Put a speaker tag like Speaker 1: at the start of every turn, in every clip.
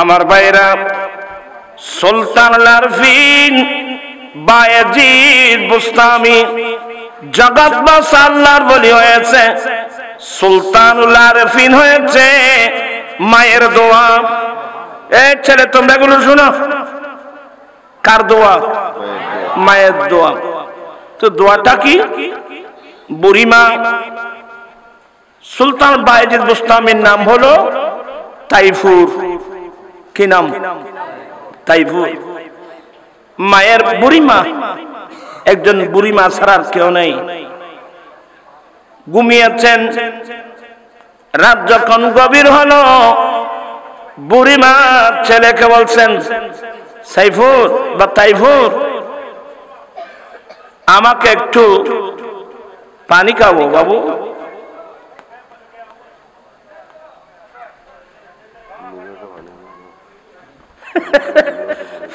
Speaker 1: আমার ভাইরা, সুলতানুল আরফিন বায়েজিদ বুস্তামি জগৎবাসী আল্লাহর বলি হয়েছে। সুলতানুল আরফিন হয়েছে মায়ের দোয়া। এই ছেলে, তোমরা এগুলো শোনো। কার দোয়া? মায়ের দোয়া। তো দোয়াটা কি? বুড়িমা সুলতান বায়েজিদ বুস্তামির নাম হলো তাইফুর। কি নাম? তাইফুর। মায়ের বুড়িমা, একজন বুড়িমা ছাড়া কেউ নেই। ঘুমিয়েছেন। রাত যখন গভীর হলো, বুড়িমা ছেলেকে বলছেন, সাইফুর বা তাইফুর, আমাকে একটু পানি খাবো বাবু।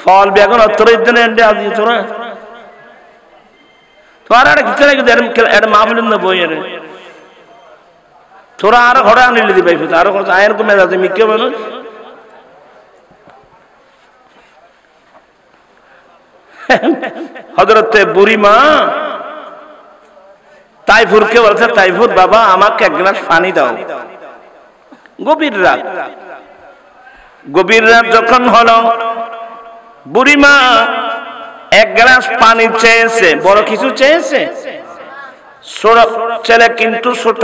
Speaker 1: ফল বেগুন অত্তরের জন্য আজি তোরা তোরা একটা মাহফিল বই তোরা আরো ঘরে আনিলে দিবে আরো আয়ের কমে যাচ্ছে মিকে মানুষ। হযরতে বুড়িমা তাইফুরকে বলছে, তাইফুর বাবা, আমাকে এক গ্লাস পানি দাও। গভীর রাত। গভীর রাত যখন হলো, বুড়িমা এক গ্লাস পানি চেয়েছে। বড় কিছু চেয়েছে? ছেলে কিন্তু ছোট।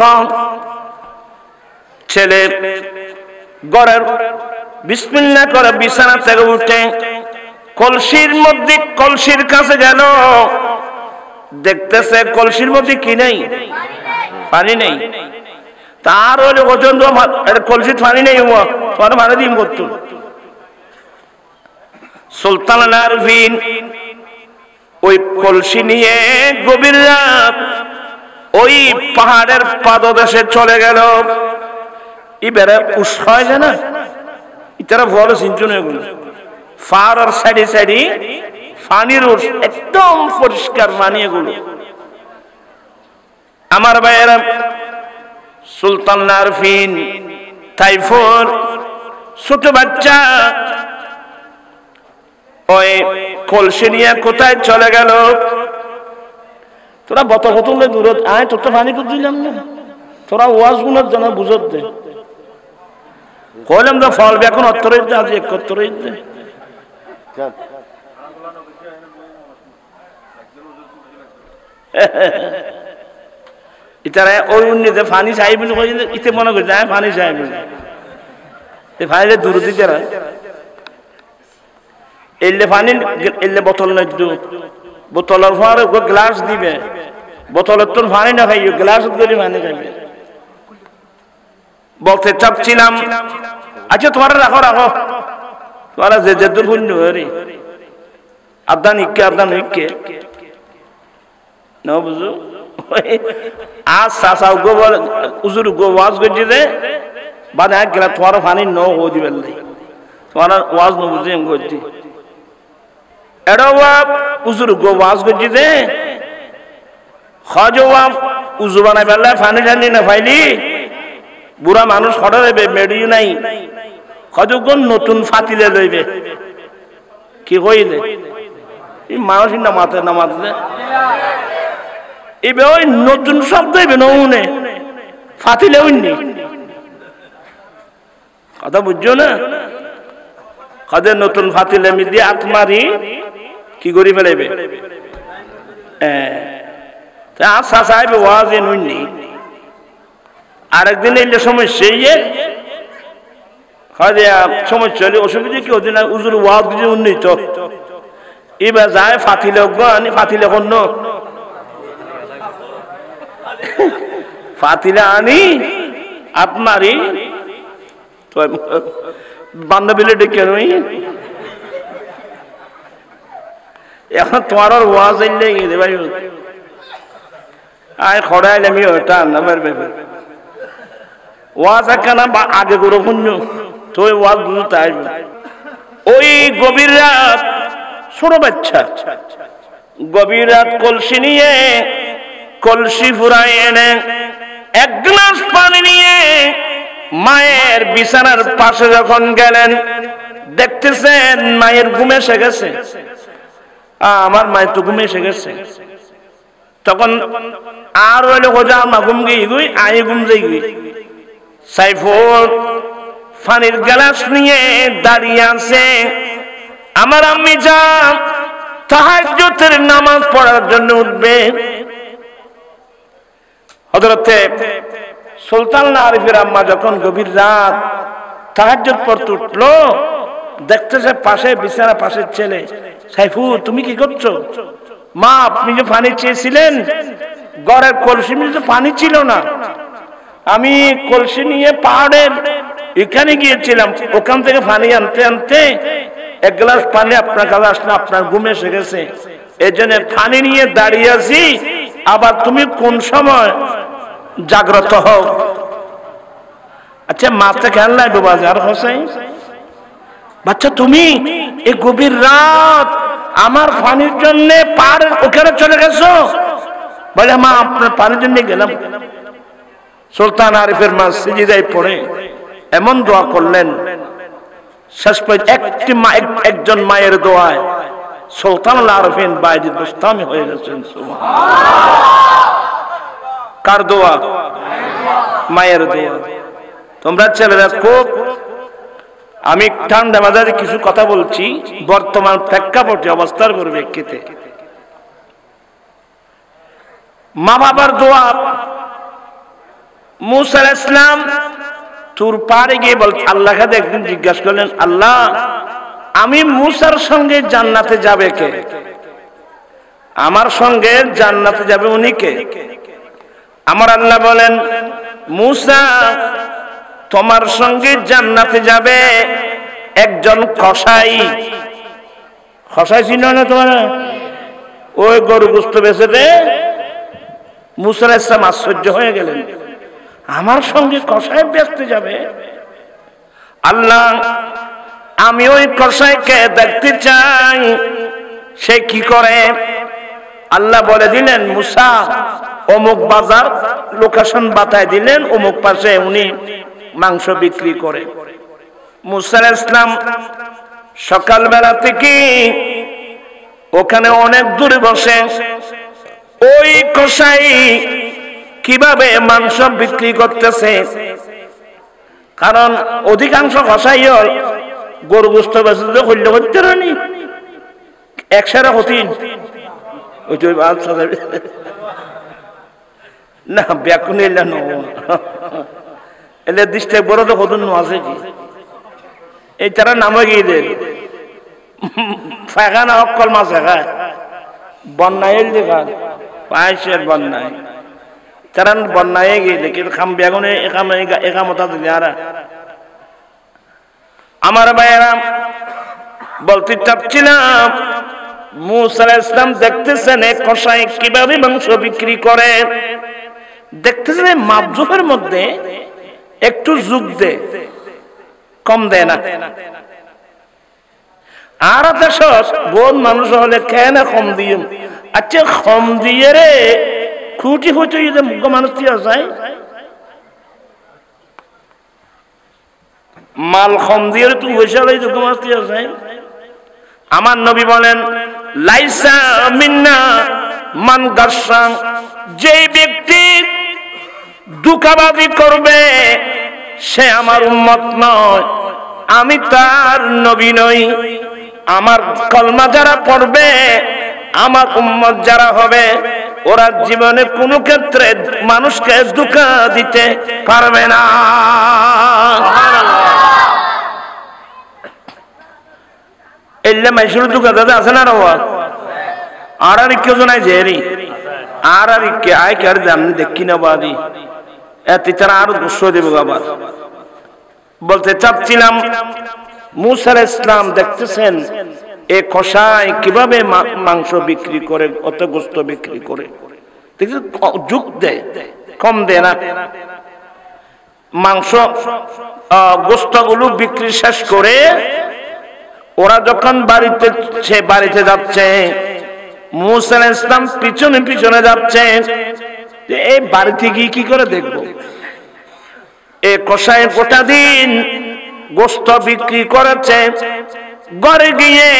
Speaker 1: ছেলে ঘরের বিসমিল্লাহ করে বিছানা থেকে উঠে কলসির মধ্যে, কলসির কাছে গেল। দেখতেছে কলসির মধ্যে কি নেই? পানি নেই। তার হলে ওজন কলসির পানি নেই, তোমার মানে দিন করতো। সুলতানুল আরফিন ওই কলসি নিয়ে গভীর রাত ওই পাহাড়ের পাদদেশে চলে গেল। এবারে উস হয় না, ইতারা বড় চিন্তন এগুলো। ফার সাইডে সাইডে পানির উস, একদম পরিষ্কার পানি এগুলো। আমার ভাইয়েরা, সুলতানুল আরফিন তাইফুর ছোট বাচ্চা ওই কলসি নিয়ে কোথায় চলে গেল? তোরা বত বোতলে দূরত আয়, তোর তো পানি করে দিলাম না। তোরা ওয়াজ গুলোর জন্য বুঝত দে। কইলাম তো ফল বেগুন অত্তরের দে, আজ 71 দে। ইতারা ওই উন্নিতে পানি চাইবি না, ইতে মনে করি যায় পানি চাইবি না। এই পানিলে দূর দিতে এলে পানি এলে বোতল নাই, বোতলের পরে গ্লাস দিবে। বোতলের তোর পানি না খাইও, গ্লাস করে পানি খাইবে। বলতে চাচ্ছিলাম, আচ্ছা তোমার রাখো রাখো, তোমার যে যে দূর পুণ্য রে আদান ইকে আদান ইকে না বুঝো। আজ চাষা গোবর উজুর গোয়াজ করছি যে বাদ এক গেলা তোমার পানি ন হো দিবে, তোমার ওয়াজ ন বুঝে এম করছি। এটা উজুর গোয়াজ করছি যে হজ উজু বানাই পেলে পানি ঠান্ডি না পাইলি বুড়া মানুষ হঠাৎ দেবে, মেডিও নাই। হজগুন নতুন ফাতিলে লইবে। কি কইলে মানুষ না মাথে না মাথে এবার ওই নতুন শব্দ হইবে নৌনে ফাতিলে উইনি কথা বুঝছো না? কাদের নতুন ফাতিলে মিদি আত্মারি কি করি ফেলাইবে। আশা সাহেব ওয়াজ নুইনি। আরেকদিন এলে সমস্যা সমস্যা হলে অসুবিধা কি হচ্ছে না? উজুর ওয়াজ কিছু উন্নীত এবার যায় ফাতিলে আনি, ফাতিলে কন্য ফাতিলে আনি আপনারই বান্ধবীলে ডেকে নই। এখন তোমার ওয়াজ এলে গেছে ভাই আয় খড়াইলে আমি ওটা না পারবে ওয়াজ একখানা আগে করে পুণ্য তো ওয়াজ বুঝতে আসবে। ওই গভীর রাত ছোট বাচ্চা গভীর রাত কলসি নিয়ে কলসি ফুরাই এনে এক গ্লাস পানি নিয়ে মায়ের বিছানার পাশে যখন গেলেন দেখতেছেন মায়ের ঘুম এসে গেছে, আমার মায়ের তো ঘুম এসে গেছে। তখন আর হইলে হোজা মা ঘুম গিয়ে গুই আই ঘুম যাই গুই। সাইফুল পানির গ্লাস নিয়ে দাঁড়িয়ে আছে। আমার আম্মি যান তাহাজ্জুদের নামাজ পড়ার জন্য উঠবে। হযরতে সুলতান আরিফের আম্মা যখন গভীর রাত তাহাজ্জুদ পড়তে উঠলো, দেখতেছে পাশে বিছানা পাশের ছেলে। সাইফুল তুমি কি করছো? মা আপনি যে পানি চেয়েছিলেন, ঘরের কলসি তো পানি ছিল না, আমি কলসি নিয়ে পাহাড়ের এখানে গিয়েছিলাম, ওখান থেকে পানি আনতে আনতে এক গ্লাস পানি আপনার কাছে আসলে আপনার ঘুম এসে গেছে, এই জন্য পানি নিয়ে দাঁড়িয়ে আছি। আবার তুমি কোন সময় জাগ্রত হও? আচ্ছা মাথা খেয়াল নাই বাজার হোসেন, বাচ্চা তুমি এই গভীর রাত আমার পানির জন্য পার ওখানে চলে গেছো? বলে মা আপনার পানির জন্য গেলাম। সুলতান আরিফের মা সিজদায় পড়ে এমন দোয়া করলেন, শেষ পর্যন্ত একজন মায়ের দোয়ায় সুলতান আরিফিন বাইজিদ বুস্তামি হয়ে গেছেন। কার দোয়া? মায়ের দোয়া। তোমরা ছেলেরা খুব, আমি ঠান্ডা মাঝারে কিছু কথা বলছি বর্তমান প্রেক্ষাপটে অবস্থার পরিপ্রেক্ষিতে। মা বাবার দোয়া। মুসা আলাইহিস সালাম তুর পাড়ে গিয়ে বল আল্লাহকে একদিন জিজ্ঞাসা করলেন, আল্লাহ আমি মুসার সঙ্গে জান্নাতে যাবে কে? আমার সঙ্গে জান্নাতে যাবে উনি কে? আমার আল্লাহ বলেন, মুসা তোমার সঙ্গে জান্নাতে যাবে একজন কসাই। কসাই ছিল না তোমার? ওই গরু গোশত বেচে দে। মুসা আলাইহিস সালাম আশ্চর্য হয়ে গেলেন, আমার সঙ্গে কসাই বেচতে যাবে? আল্লাহ আমি ওই কসাইকে দেখতে চাই, সে কি করে? আল্লাহ বলে দিলেন, মুসা অমুক বাজার লোকেশন বাতায় দিলেন, অমুক পাশে উনি মাংস বিক্রি করে। মুসা আলাইহিস সালাম সকালবেলা থেকে ওখানে অনেক দূরে বসে ওই কসাই কিভাবে মাংস বিক্রি করতেছে, কারণ অধিকাংশ কসাই গরু গোশত বেচতে হইলে করতে রানি একসারা হতিন না ব্যাকুন এলে এলে দৃষ্টি বড় তো হতুন আছে কি এই তারা নামে গিয়ে দেন ফাঁকা না অকল মাছ খায় বন্যায় এল দেখা পায়েসের বন্যায় তারা বন্যায় গিয়ে কিন্তু খাম বেগুনে একামতা দিলে আর আমার ভাইয়েরা বলতে চাচ্ছিলাম, মুসা আলাইহিস সালাম দেখতেছেন এক কসাই কিভাবে মাংস বিক্রি করে, দেখতেছেন মাপজোফের মধ্যে একটু যোগ দে, কম দেয় না। আর দেশ বহুত মানুষ হলে খেয়ে না কম দিয়ে, আচ্ছা কম দিয়ে রে খুঁটি হইতে মুখ মানুষ দিয়ে যায়, মাল কম দিয়ে তুই পয়সা লই মুখ মানুষ দিয়ে যায়। আমার নবী বলেন, লাইসা মিন্না মান গাসসা, যে ব্যক্তি দুকাবাজি করবে সে আমার উম্মত নয়, আমি তার নবী নই। আমার কলমা যারা পড়বে, আমার উম্মত যারা হবে, ওরা জীবনে কোনো ক্ষেত্রে মানুষকে ধোঁকা দিতে পারবে না। এলে মাইশুর ধোঁকা দাদা আছে না রওয়া আর কেউ জানাই জেরি আর কে আয় কার দাম দেখি না বাদি এতে তারা আরো গুস্ব দেবো। আবার বলতে চাচ্ছিলাম, মুসা আলাইহিস সালাম দেখতেছেন এ কসাই কিভাবে মাংস বিক্রি করে, অত গোস্ত বিক্রি করে, যুগ দেয় কম দেয় না। মাংস গোস্ত গুলো বিক্রি শেষ করে ওরা যখন বাড়িতে যাচ্ছে, মুসা আলাইহিস সালাম পিছনে পিছনে যাচ্ছে, এই বাড়িতে গিয়ে কি করে দেখবো। এ কসাই গোটা দিন গোস্ত বিক্রি করেছে, ঘরে গিয়ে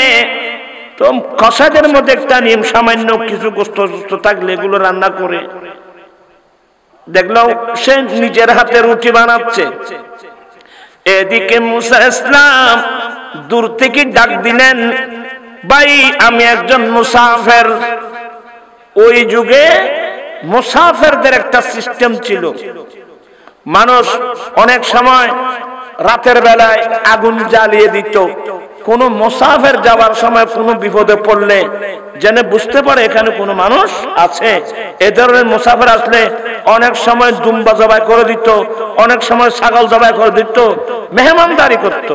Speaker 1: তো কষাদের মধ্যে একটা নিয়ম, সামান্য কিছু গোস্ত থাকলে এগুলো রান্না করে দেখলো সে নিজের হাতে রুটি বানাচ্ছে। এদিকে মুসা ইসলাম দূর থেকে ডাক দিলেন, ভাই আমি একজন মুসাফির। ওই যুগে মুসাফিরদের একটা সিস্টেম ছিল, মানুষ অনেক সময় রাতের বেলায় আগুন জ্বালিয়ে দিত। কোন মুসাফির যাওয়ার সময় কোনো বিপদে পড়লে যেন বুঝতে পারে এখানে কোনো মানুষ আছে। এ ধরনের মুসাফির আসলে অনেক সময় দুম্বা জবাই করে দিত, অনেক সময় ছাগল জবাই করে দিত, মেহমানদারি করত।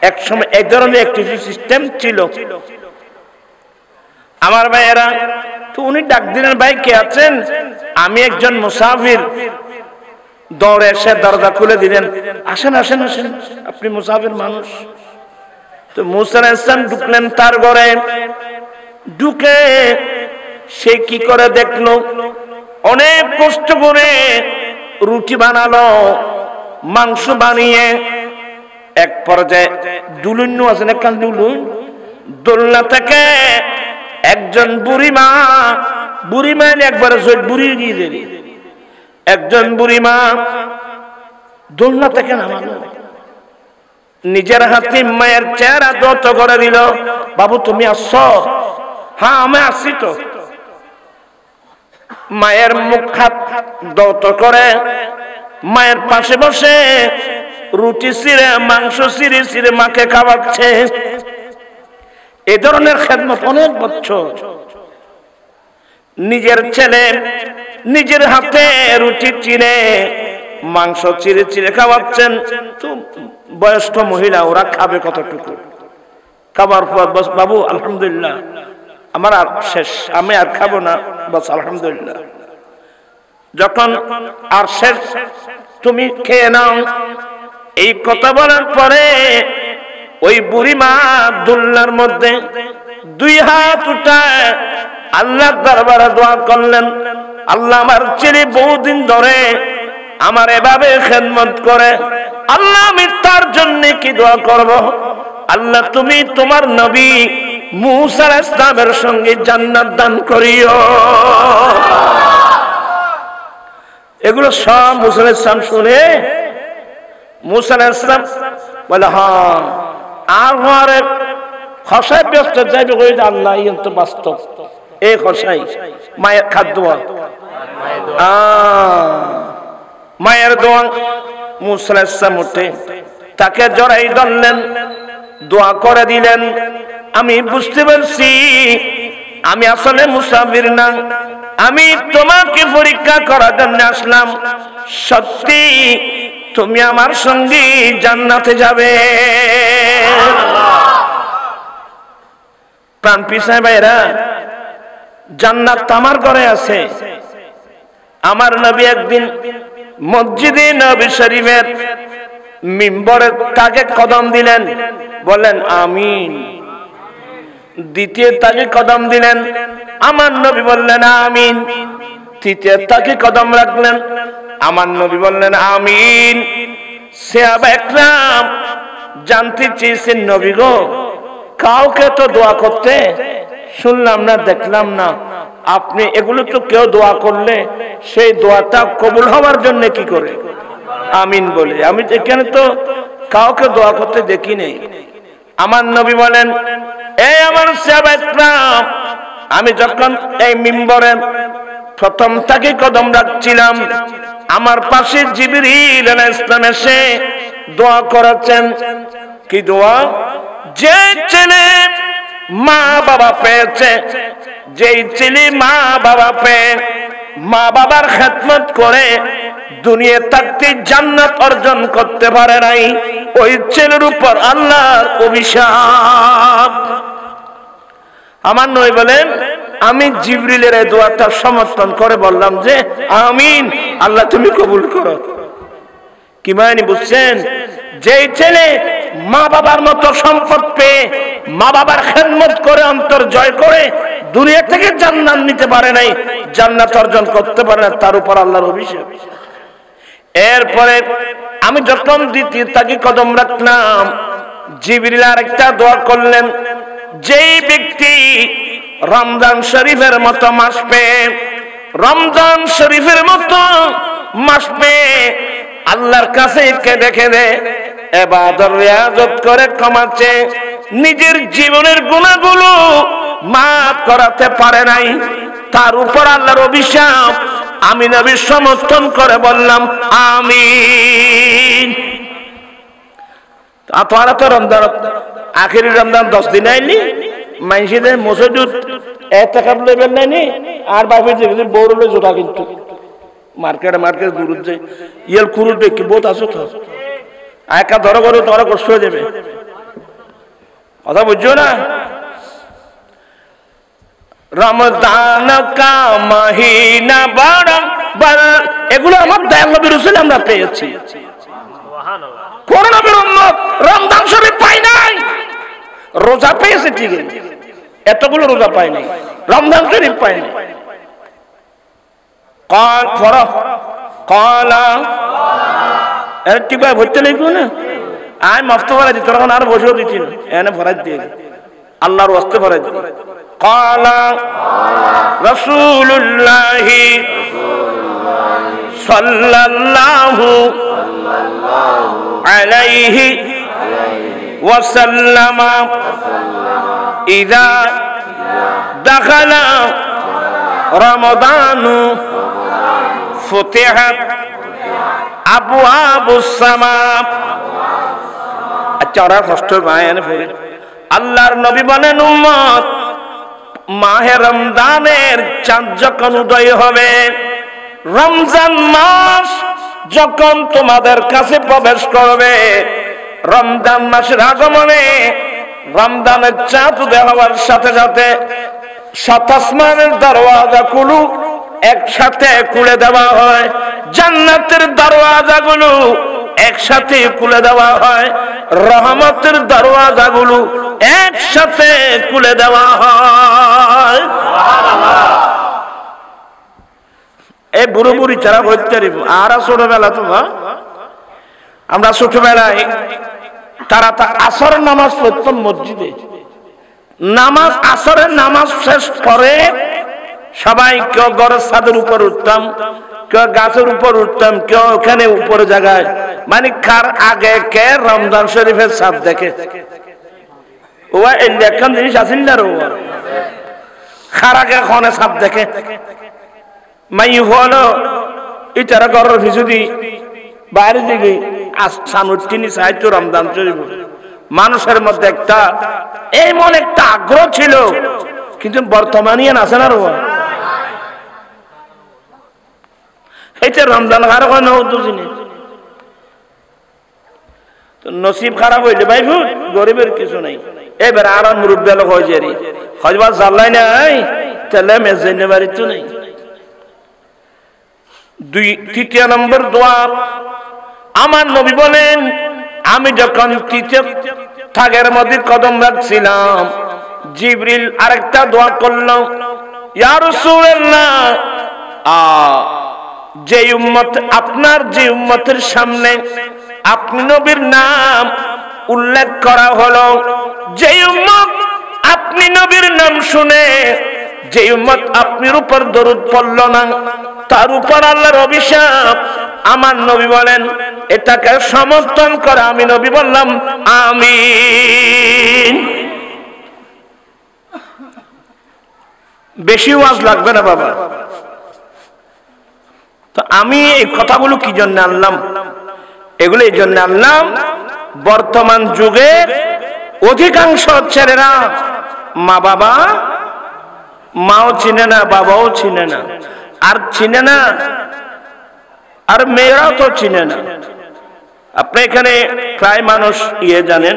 Speaker 1: এক সময় এই ধরনের একটি সিস্টেম ছিল। আমার ভাইয়েরা, তো উনি ডাক দিলেন, ভাই কে আছেন? আমি একজন মুসাফির। দৌড়ে এসে দরজা খুলে দিলেন, আসেন আসেন আসেন, আপনি মুসাফির মানুষ। তো মুসা আলাইহিস সালাম ঢুকলেন তার ঘরে। ঢুকে সে কি করে দেখলো, অনেক কষ্ট করে রুটি বানালো, মাংস বানিয়ে এক পর্যায়ে দুলুন্নু আছেন, একখান দুলুন, দোলনা থেকে একজন বুড়িমা একবারে বুড়ি দিয়ে দেবে, একজন বুড়িমা দোলনা থেকে নামালো, নিজের হাতে মায়ের চেহারা দত করে দিল। বাবু তুমি আসছো? হ্যাঁ আমি আসছি। তো মায়ের মুখ হাত দত করে মায়ের পাশে বসে রুটি ছিঁড়ে মাংস ছিঁড়ে ছিঁড়ে মাকে খাওয়াচ্ছে। এ ধরনের খেদমত অনেক বছর। নিজের ছেলে নিজের হাতে রুটি চিড়ে মাংস চিড়ে চিড়ে খাওয়াচ্ছেন। তো বয়স্ক মহিলা, ওরা খাবে কতটুকু? খাবার পর বস, বাবু আলহামদুলিল্লাহ আমার আর শেষ, আমি আর খাবো না, বস আলহামদুলিল্লাহ। যখন আর শেষ, তুমি খেয়ে নাও। এই কথা বলার পরে ওই বুড়িমা দুলনার মধ্যে দুই হাত উঠায় আল্লাহর দরবারে দোয়া করলেন, আল্লাহ আমার ছেলে বহুদিন ধরে আমার এভাবে খেদমত করে, আল্লাহ আমি তার জন্য কি দোয়া করব? আল্লাহ তুমি তোমার নবী মুসা আলাইহিস সালামের সঙ্গে জান্নাত দান করিও। এগুলো সব মুসা আলাইহিস সালাম শুনে মুসা আলাইহিস সালাম বলে, হ্যাঁ আর ঘরে খসাই ব্যস্ত যাইবে কই, আল্লাহ এই তো বাস্তব। এই খসাই মায়ের খাদ্য, মায়ের দোয়া। মুসা আলাইহিস সালাম উঠে তাকে জড়াই ধরলেন, দোয়া করে দিলেন, আমি বুঝতে পারছি আমি আসলে মুসাফির না, আমি তোমাকে পরীক্ষা করার জন্য আসলাম। সত্যি তুমি আমার সঙ্গে জান্নাতে যাবে। প্রাণ পিছায় ভাইরা, জান্নাত আমার ঘরে আছে। আমার নবী একদিন মসজিদে নবী শরীফের মিম্বরের তাকে কদম দিলেন, বলেন আমিন। দ্বিতীয় তাকে কদম দিলেন, আমার নবী বললেন আমিন। তৃতীয় তাকে কদম রাখলেন, আমার নবী বললেন আমিন। সাহাবা একরাম জানতে চেয়েছেন, নবী গো কাউকে তো দোয়া করতে শুনলাম না, দেখলাম না, আপনি এগুলো তো কেউ দোয়া করলে সেই দোয়াটা কবুল হওয়ার জন্য কি করে আমিন বলে? আমি এখানে তো কাউকে দোয়া করতে দেখি নেই। আমার নবী বলেন, এই আমার সাহাবা একরাম, আমি যখন এই মিম্বরে প্রথম থেকে কদম রাখছিলাম, আমার পাশে জিবরিল আলাইহিস সালাম এসে দোয়া করেছেন। কি দোয়া? যে ছেলে মা বাবা পেয়েছে, যেই ছেলে মা বাবা পেয়ে মা বাবার খেদমত করে দুনিয়া থাকতে জান্নাত অর্জন করতে পারে নাই, ওই ছেলের উপর আল্লাহর অভিশাপ। আমার নবী বলেন, আমি জিবরিলের এই দোয়াটা সমর্থন করে বললাম যে আমিন, আল্লাহ তুমি কবুল করো। কি মানে বুঝছেন? যেই ছেলে মা বাবার মতো সম্পদ পেয়ে মা বাবার খেদমত করে অন্তর জয় করে দুনিয়া থেকে জান্নাত নিতে পারে নাই, জান্নাত অর্জন করতে পারে না, তার উপর আল্লাহর অভিশাপ। এরপরে আমি যখন দ্বিতীয় তাকে কদম রাখলাম, জিবরিল আরেকটা দোয়া করলেন, যেই ব্যক্তি রমজান শরীফের মতো মাস পেয়ে, রমজান শরীফের মতো মাস পেয়ে আল্লাহর কাছে কেঁদে কেঁদে ইবাদত রিয়াজত করে ক্ষমাচ্ছে, নিজের জীবনের গুনাহগুলো মাফ করাতে পারে নাই, তার উপর আল্লাহর অভিশাপ। আমি নবী সমর্থন করে বললাম আমিন। আপনারা তো রমজান আখেরি রমজান 10 দিন আইলি, মানুষদের মসজিদ এতেকাব লেবেন নাইনি, আর বাপের যে বৌরলে জোটা কিন্তু মার্কেট দূর যায় ইয়েল কুরুর দেখি বহুত আছো তো একা ধরো করে তোরা কষ্ট হয়ে যাবে, কথা বুঝছো না? রমজান কা মহিনা বড় বল, এগুলো আমার দয়াল নবী রাসূল আমরা পেয়েছি। কোন নবীর উম্মত রমজান শরীফ পায় নাই, রোজা পেয়েছে ঠিক আছে, এতগুলো রোজা পায় নাই, রমজান শরীফ পায় নাই। قال فرح قال এর ঠিক ভাই ভরতে লাগবে না, আয় মাফতো করা দিত তখন আর বসেও দিতি না, এনে ফরাজ দিয়ে আল্লাহর ওয়াস্তে ফরাজ দিয়ে। قال رسول الله صلى الله عليه وسلم إذا دخل رمضان فتحت أبواب السماء। আচ্ছা ওরা কষ্ট পায় না ফেরে। আল্লাহর নবী বলেন, উম্মত মাহে রমজানের চাঁদ যখন উদয় হবে, রমজান মাস যখন তোমাদের কাছে প্রবেশ করবে, রমজান মাসের আগমনে রমজানের চাঁদ উদয় হওয়ার সাথে সাথে সাত আসমানের দরওয়াজাগুলো একসাথে খুলে দেওয়া হয়, জান্নাতের দরওয়াজাগুলো একসাথে খুলে দেওয়া হয়, রহমতের দরওয়াজাগুলো একসাথে খুলে দেওয়া হয়। এই বুড়ো বুড়ি ছাড়া বলতে আর ছোটবেলা তো আমরা ছোটবেলায় তারা আসরের নামাজ পড়তাম মসজিদে, নামাজ আসরের নামাজ শেষ করে সবাই কেউ ঘরের ছাদের উপর উঠতাম, কেউ গাছের উপর উঠতাম, কেউ ওখানে উপরে জায়গায়, মানে কার আগে কে রমজান শরীফের চাঁদ দেখে। ও এখন জিনিস আসেন না, কার আগে কনে চাঁদ দেখে মাই হলো ইটারা ঘরের পিছু দি বাইরে দিকে সানুটিনি সাহিত্য রমজান শরীফ। মানুষের মধ্যে একটা এমন একটা আগ্রহ ছিল, কিন্তু বর্তমানে আছে না, এইটা রমজান কার জিনিস নসিব খারাপ হইলে ভাই গরিবের কিছু নাই। এবার আর মুরব্বী লোক হয়ে যারি হজবার জানলাই নাই, তাহলে মেজাইনে বাড়ি তো নেই। তৃতীয় নম্বর দোয়া, আমার নবী বলেন, আমি যখন তৃতীয় থাকের মধ্যে কদম রাখছিলাম, জিবরিল আরেকটা দোয়া করলাম, ইয়া রাসূলুল্লাহ, যে উম্মত আপনার যে উম্মতের সামনে আপনি নবীর নাম উল্লেখ করা হলো, যে উম্মত আপনি নবীর নাম শুনে যে উম্মত আপনার উপর দরুদ পড়ল না, তার উপর আল্লাহর অভিশাপ। আমার নবী বলেন, এটাকে সমর্থন করে আমি নবী বললাম আমিন। বেশি ওয়াজ লাগবে না বাবা। তো আমি এই কথাগুলো কি জন্য আনলাম? এগুলো এই জন্য আনলাম, বর্তমান যুগের অধিকাংশ ছেলেরা মা বাবা, মাও চিনে না, বাবাও চিনে না, আর চিনে না, আর মেয়েরাও তো চিনে না। আপনি এখানে প্রায় মানুষ জানেন,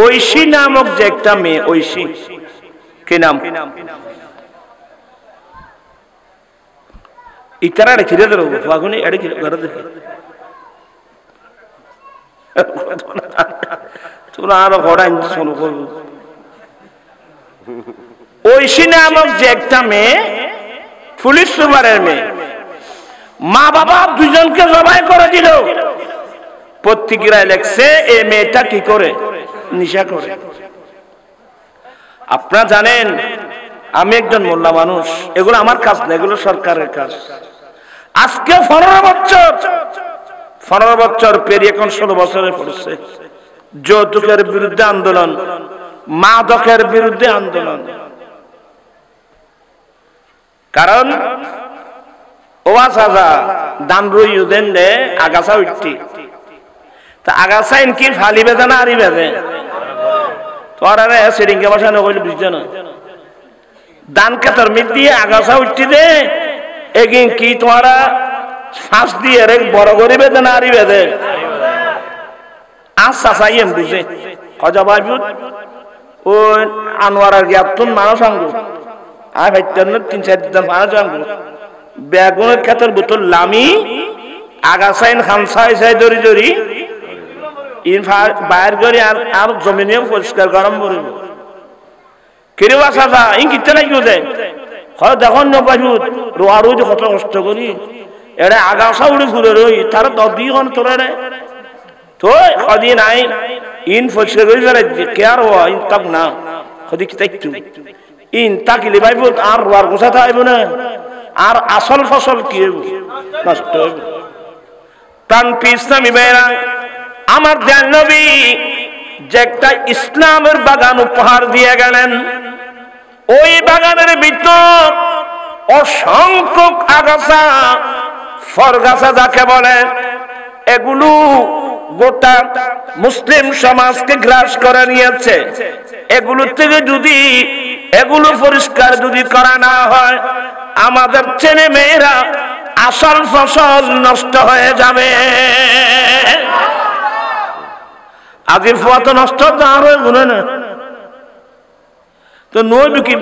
Speaker 1: ঐশী নামক যে একটা মেয়ে, ঐশী কি নাম, ইতারা রেখে দেবো বাগুনি এড়ে ঘরে দেখে তোরা আরো ঘোড়া শোনো। ঐশী নামক যে একটা মেয়ে, পুলিশ সুপারের মেয়ে, মা বাবা দুজনকে জবাই করে দিল। পত্রিকায় লেখছে এই মেয়েটা কি করে, নেশা করে। আপনারা জানেন আমি একজন মোল্লা মানুষ, এগুলো আমার কাজ না, এগুলো সরকারের কাজ। আজকে 15 বছর পেরিয়ে এখন 16 বছরে পড়ছে। যৌতুকের বিরুদ্ধে আন্দোলন, মাদকের বিরুদ্ধে আন্দোলন। কারণ ওয়া সাজা দান রই উদেন দে আগাছা উঠতি, তা আগাছা ইনকি ফালি বেদে না আরি বেদে তোর আরে সিরিঙ্গে বসানো কইলে বুঝছে না। দান কাতর মিট দিয়ে আগাছা উঠতি দে এগিন কি তোরা শ্বাস দিয়ে রে বড় করে বেদে না আরি বেদে আজ চাচাইম বুঝে খজা বাবুত ও আনোয়ারার গ্যাপতুন মানুষ আঙ্গু আর ভাইটার 3-4 দিন মানুষ আঙ্গু বেগুনের ক্ষেতের বোতল লামি আগাছাইন খামসাই সাই দড়ি দড়ি ইন বাইর করে আর জমিনেও পরিষ্কার গরম করব কিরে বাসা যা ইন কিতে লাগিও দে হয় দেখুন নবাজুত রোয়ারু যে কত কষ্ট করি এরা আগাছা উড়ে ঘুরে রই তার 10 ঘন্টা তোরে রে তো খদি নাই ইন পরিষ্কার করে ফেলে কে আর ও ইন তাক না খদি কি তাইতু ইন তাকিলে ভাইব আর রোয়ার গোছাতে আইব না আর আসল ফসল কি নষ্ট হবে। প্রাণ ইসলামী ভাইরা আমার দয়াল নবী যে একটা ইসলামের বাগান উপহার দিয়ে গেলেন, ওই বাগানের ভিতর অসংখ্য আগাছা ফরগাছা যাকে বলে এগুলো গোটা মুসলিম সমাজকে গ্রাস করে নিয়েছে। এগুলো থেকে যদি এগুলো পরিষ্কার যদি করা না হয় আমাদের ছেলে মেয়েরা আসল ফসল নষ্ট হয়ে যাবে। আজির ফোয়া তো নষ্ট আর গুনে না তো নই কি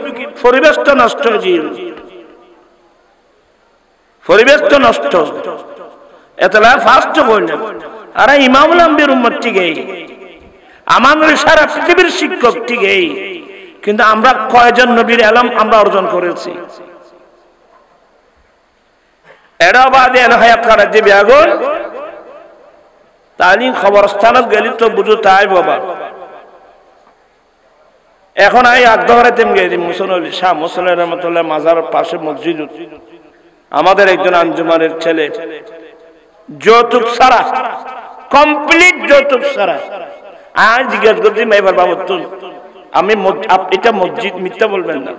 Speaker 1: পরিবেশটা নষ্ট হয়েছে, পরিবেশ তো নষ্ট এতলা ফার্স্ট বললেন। আর ইমামুল আম্বির উম্মত ঠিকই, আমাদের সারা পৃথিবীর শিক্ষক ঠিকই, কিন্তু আমরা কয়জন নবীর এলম আমরা অর্জন করেছি? এরা বাদে হায়াত করার যে বেগুন তাহলে খবরস্থানত গেলি তো বুঝো তাই বাবা। এখন আই আগদহরে তেম গেছি মুসলিম শাহ মুসলিম রহমতুল্লাহ মাজার পাশে মসজিদ, আমাদের একজন আঞ্জুমানের ছেলে যৌতুক ছাড়া, কমপ্লিট যৌতুক ছাড়া। আজ জিজ্ঞাসা করছি মেয়েবার বাবু তুল আমি এটা মসজিদ মিথ্যা বলবেন না।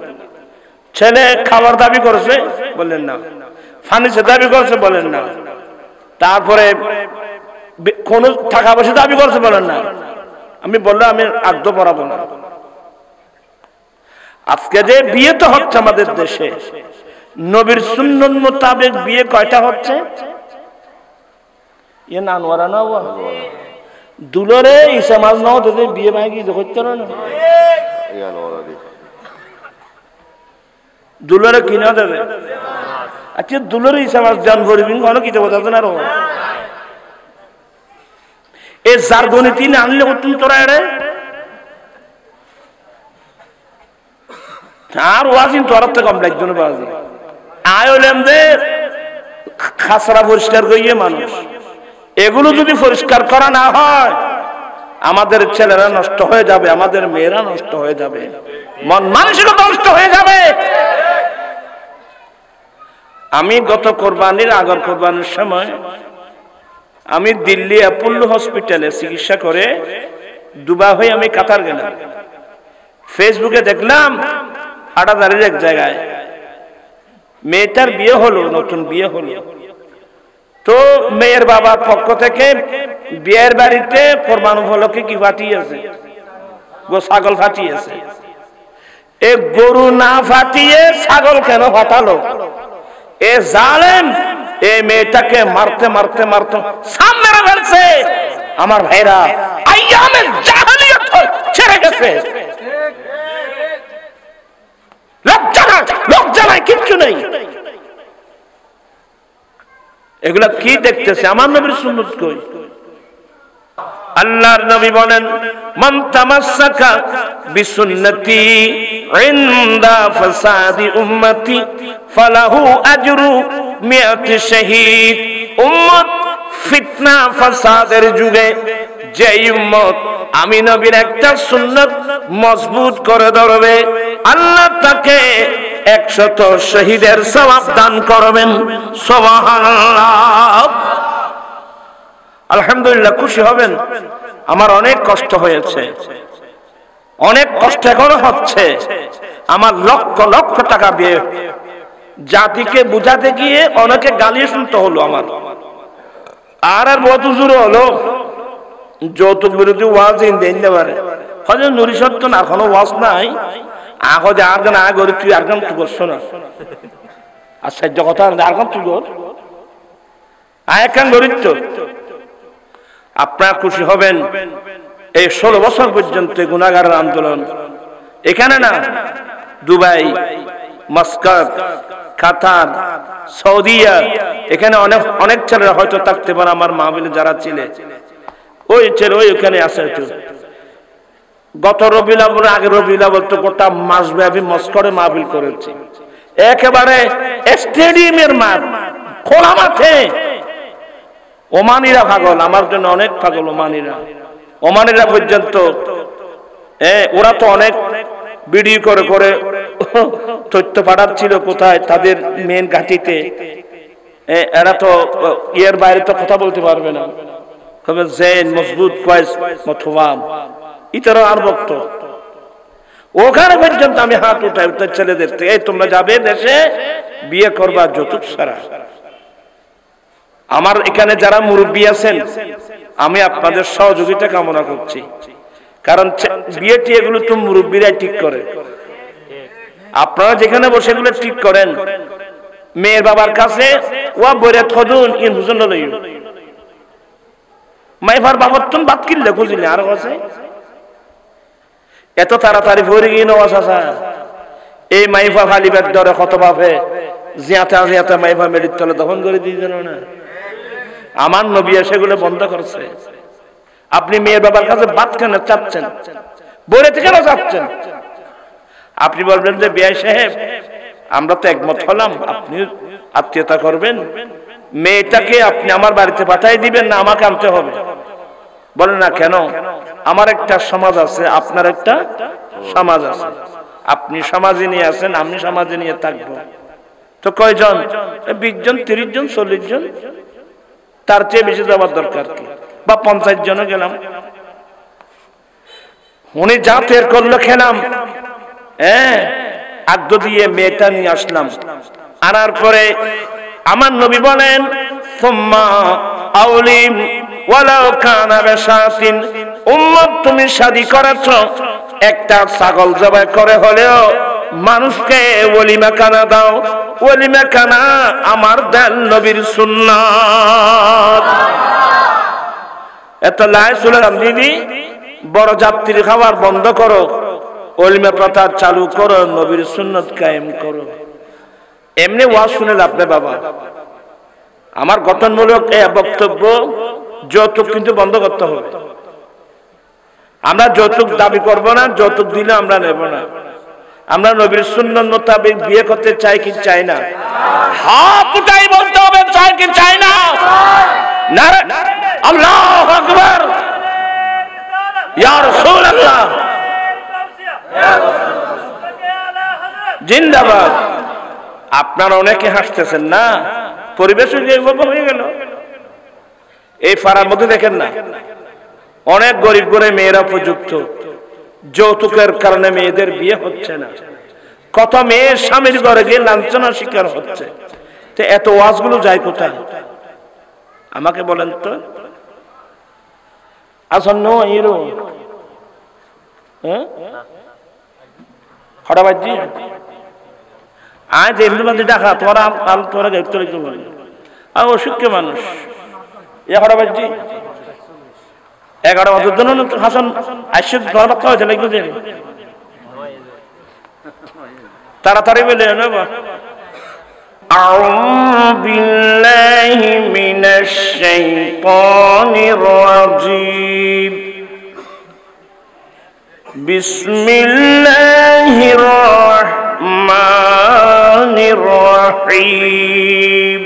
Speaker 1: ছেলে খাবার দাবি করেছে বললেন না, ফার্নিচার দাবি করেছে বলেন না, তারপরে কোন টাকা পয়সা দাবি করছে বলেন না। আমি বললাম আমি আগদ পড়াবো না। আজকে যে বিয়ে তো হচ্ছে আমাদের দেশে নবীর সুন্নত মোতাবেক বিয়ে কয়টা হচ্ছে? ইয়ে নানওয়ারা না দুলরে ঈসা মাজ না হতে বিয়ে ভাঙি হচ্ছে না, দুলরে কিনা দেবে। আচ্ছা দুলরে ঈসা মাজ জান ভরবি কোনো কিছু বোঝাতে না রো এ যার গণিতি না আনলে হতুন তোরা এড়ে আর ওয়াজিন তোরার থেকে কম লাগতো না বাজি আয় হলেন দে খাসরা পরিষ্কার করিয়ে মানুষ। এগুলো যদি পরিষ্কার করা না হয় আমাদের ছেলেরা নষ্ট হয়ে যাবে, আমাদের মেয়েরা নষ্ট হয়ে যাবে, মন মানসিকতা নষ্ট হয়ে যাবে। আমি গত কোরবানির আগের কোরবানির সময় আমি দিল্লি অ্যাপোলো হসপিটালে চিকিৎসা করে দুবা হয়ে আমি কাতার গেলাম। ফেসবুকে দেখলাম হাটাদারির এক জায়গায় মেয়েটার বিয়ে হলো, নতুন বিয়ে হলো। তো মেয়ের বাবার পক্ষ থেকে বিয়ের বাড়িতে কোরবান উপলক্ষে কি ফাটিয়েছে, ছাগল ফাটিয়েছে। এ গরু না ফাটিয়ে ছাগল কেন ফাটালো? এ জালেম এ মেয়েটাকে মারতে মারতে মারতে সামনে ফেলছে। আমার ভাইরা আইয়ামে জাহেলিয়ত ছেড়ে গেছে, লজ্জা নাই, কিচ্ছু নেই। এগুলা কি দেখতেছে? আমার নবীর সুন্নাত কই? আল্লাহর নবী বলেন মান তামাসসাকা বিসুন্নতি ইনদা ফাসাদি উম্মতি ফালাহু আজরু মিয়াতি শহীদ উম্মত ফিতনা ফাসাদের যুগে যে উম্মত আমি নবীর একটা সুন্নাত মজবুত করে ধরবে আল্লাহ তাকে 100 শহীদের সওয়াব দান করবেন সুবহানাল্লাহ। আলহামদুলিল্লাহ, খুশি হবেন। আমার অনেক কষ্ট হয়েছে, অনেক কষ্ট এখনো হচ্ছে। আমার লক্ষ লক্ষ টাকা দিয়ে জাতিকে বুঝাতে গিয়ে অনেকে গালি শুনতে হলো আমার। আর বহুত জোরে হলো যৌতুক বিরোধী ওয়াজ দিতে পারে হয়তো নুরি সত্য না, এখনো ওয়াজ নাই। আগো যে আর গান আগে তুই আর গান তুই করছো না, আর সাহায্য কথা আর গান তুই কর আয়াকান গরিত। আপনারা খুশি হবেন, এই 16 বছর পর্যন্ত গুনাহগারের আন্দোলন এখানে না, দুবাই, মাস্কাত, কাতার, সৌদিয়া, এখানে অনেক অনেক ছেলেরা হয়তো থাকতে পারে আমার মাহফিলে যারা ছিলেন। ওই ছেলে ওইখানে আছে। গত রবিউল আউয়াল আগে রবিউল আউয়াল তো গোটা মাসব্যাপী মস্করে মাহফিল করেছি, একেবারে স্টেডিয়ামের মাঠ, খোলা মাঠে। ওমানিরা পাগল, আমার জন্য অনেক পাগল ওমানিরা। ওমানিরা পর্যন্ত ওরা তো অনেক ভিডিও করে করে তথ্য পাঠাচ্ছিল কোথায় তাদের মেন ঘাটিতে। এরা তো এর বাইরে তো কথা বলতে পারবে না। জেন মজবুত কয়েস মথওয়াম ইতারা আর বক্ত ওখানে পর্যন্ত আমি হাত উঠাই উঠতে ছেলেদের থেকে, তোমরা যাবে দেশে বিয়ে করবা যৌতুক ছাড়া। আমার এখানে যারা মুরব্বী আছেন আমি আপনাদের সহযোগিতা কামনা করছি, কারণ বিয়েটি এগুলো তো মুরব্বীরাই ঠিক করে। আপনারা যেখানে বসে এগুলো ঠিক করেন, মেয়ের বাবার কাছে ওয়া বইরে থদুন ইন হুজুন লইও মাইফার বাবার তুন বাত কিনলে খুঁজিলে আর কাছে এত তাড়াতাড়ি ভরে গিয়ে নেওয়া চাচা। এই মাইফা ফালিবার দরে কত বাপে জিয়াতে জিয়াতে মাইফা মেডির তলে দফন করে দিয়ে দিল না। আমার নবী সেগুলো বন্ধ করছে। আপনি মেয়ের বাবার কাছে বাত কেন চাচ্ছেন, বইরে কেন চাচ্ছেন? আপনি বলবেন যে বিআই সাহেব আমরা তো একমত হলাম, আপনি আত্মীয়তা করবেন, মেয়েটাকে আপনি আমার বাড়িতে পাঠাই দিবেন না আমাকে আনতে হবে? বলেন না কেন? আমার একটা সমাজ আছে, আপনার একটা সমাজ আছে, আপনি সমাজে নিয়ে আছেন, আমি সমাজে নিয়ে থাকবো। তো কয়জন? 20 জন, 30 জন, 40 জন, তার চেয়ে বেশি যাওয়ার দরকার কি? বা 50 জনও গেলাম। উনি যা তের করলো খেলাম, আদ্য দিয়ে মেয়েটা নিয়ে আসলাম। আনার পরে আমার নবী বলেন সুম্মা আউলিম ওয়ালাউ কানা বিশাতিন, উম্মত তুমি শাদী করেছো একটা ছাগল জবাই করে হলেও মানুষকে ওলিমা খানা দাও। ওলিমা খানা আমার দেন নবীর সুন্নাত। এত লাই শুনলাম দিদি, বড় যাত্রী খাবার বন্ধ করো, ওলিমা প্রথা চালু করো, নবীর সুন্নাত কায়েম করো। এমনি ওয়াজ শুনে লাভ নেই বাবা। আমার গঠনমূলক এই বক্তব্য, যৌতুক কিন্তু বন্ধ করতে হবে। আমরা যৌতুক দাবি করব না, যৌতুক দিলে আমরা নেব না। আমরা নবীর সুন্নাত মোতাবেক বিয়ে করতে চাই কি চাই না? হাত উঠাই বলতে হবে চাই কি চাই না? নারে আল্লাহু আকবার, ইয়া রাসূলুল্লাহ জিন্দাবাদ। আপনারা অনেকে হাসতেছেন না, পরিবেশ হয়ে গেল। এই পাড়ার মধ্যে দেখেন না অনেক গরিব করে মেয়েরা উপযুক্ত, যৌতুকের কারণে মেয়েদের বিয়ে হচ্ছে না। কত মেয়ে স্বামীর ঘরে গিয়ে লাঞ্ছনার শিকার হচ্ছে। তো এত ওয়াজগুলো যায় কোথায় আমাকে বলেন তো? আসন্ন হিরো হঠাবাজি আজ এমনি দেখা তোরা তোরা গ্রেপ্তার আর অসুখ্য মানুষ হঠাবাজি 11 বছর জন্য হাসান আশিক ধরা বাক্কা হয়েছে লাগবে যে তাড়াতাড়ি বলে নেব। أعوذ بالله من الشيطان الرجيم بسم الله الرحمن الرحيم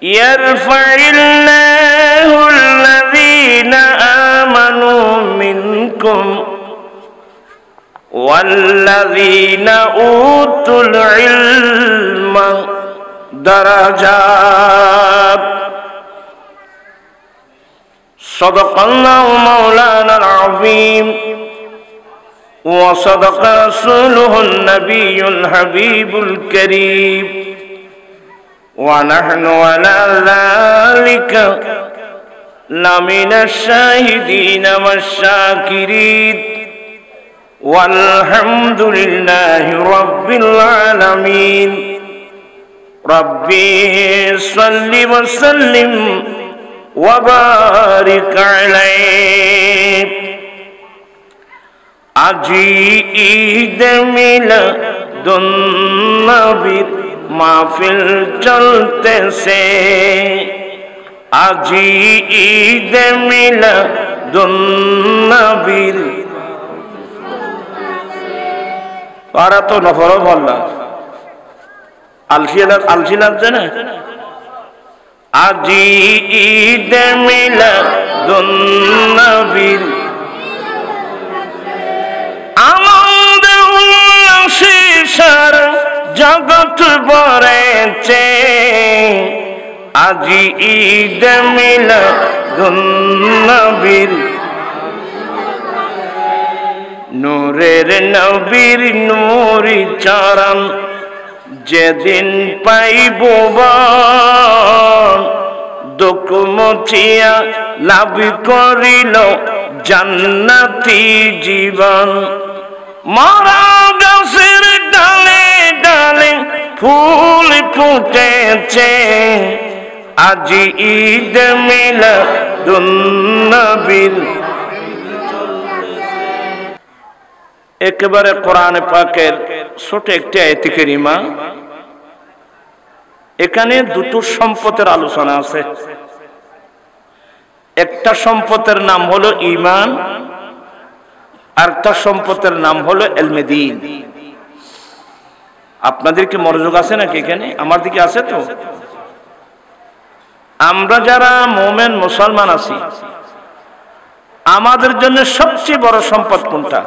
Speaker 1: ইয়ারফাইল্লাহু আল্লাযীনা আমানু মিনকুম ওয়াল্লাযীনা উতুল ইলমা দারাজাত। সাদাকাল্লাহু মাওলানাল আযীম ওয়া সাদাকা রাসূলুহুন নাবিয়্যুল হাবিবুল কারীম ওয়া নাহনু আলা যালিকা লামিনাশ শাহিদিনা ওয়াশ শাকিরিন ওয়ালহামদুলিল্লাহি রাব্বিল আলামিন। রাব্বি সাল্লি ওয়া সাল্লিম ওয়া বারিক আলাইহি। আজি ঈদ মিলাদুন নবীর মাহফিল চলতেছে, আজি ঈদ মিলাদুন নবীর। পারা তো নফর বললা আলসি লাগছে না। আজি ঈদ মিলাদুন নবীর আনন্দ উল্লাসে সারা জগৎ ভরেছে, আজি ঈদ মিলাদুন নবীর। নূরের নবীর নূরি চরণ যেদিন পাইব দুঃখ মুছিয়া লাভ করিল জান্নাতি জীবন। মরা গাছের ডালে ডালে ফুল ফুটেছে, আজি ঈদ মিলাদুন নবীর। একেবারে কোরআন পাকের ছোট একটি আয়াত কারিমা, এখানে দুটো সম্পদের আলোচনা আছে। একটা সম্পদের নাম হলো ঈমান, আর একটা সম্পদের নাম হলো ইলমে দ্বীন। আপনাদের কি মনোযোগ আছে নাকি? এখানে আমার দিকে আছে তো। আমরা যারা মুমিন মুসলমান আছি, আমাদের জন্য সবচেয়ে বড় সম্পদ কোনটা?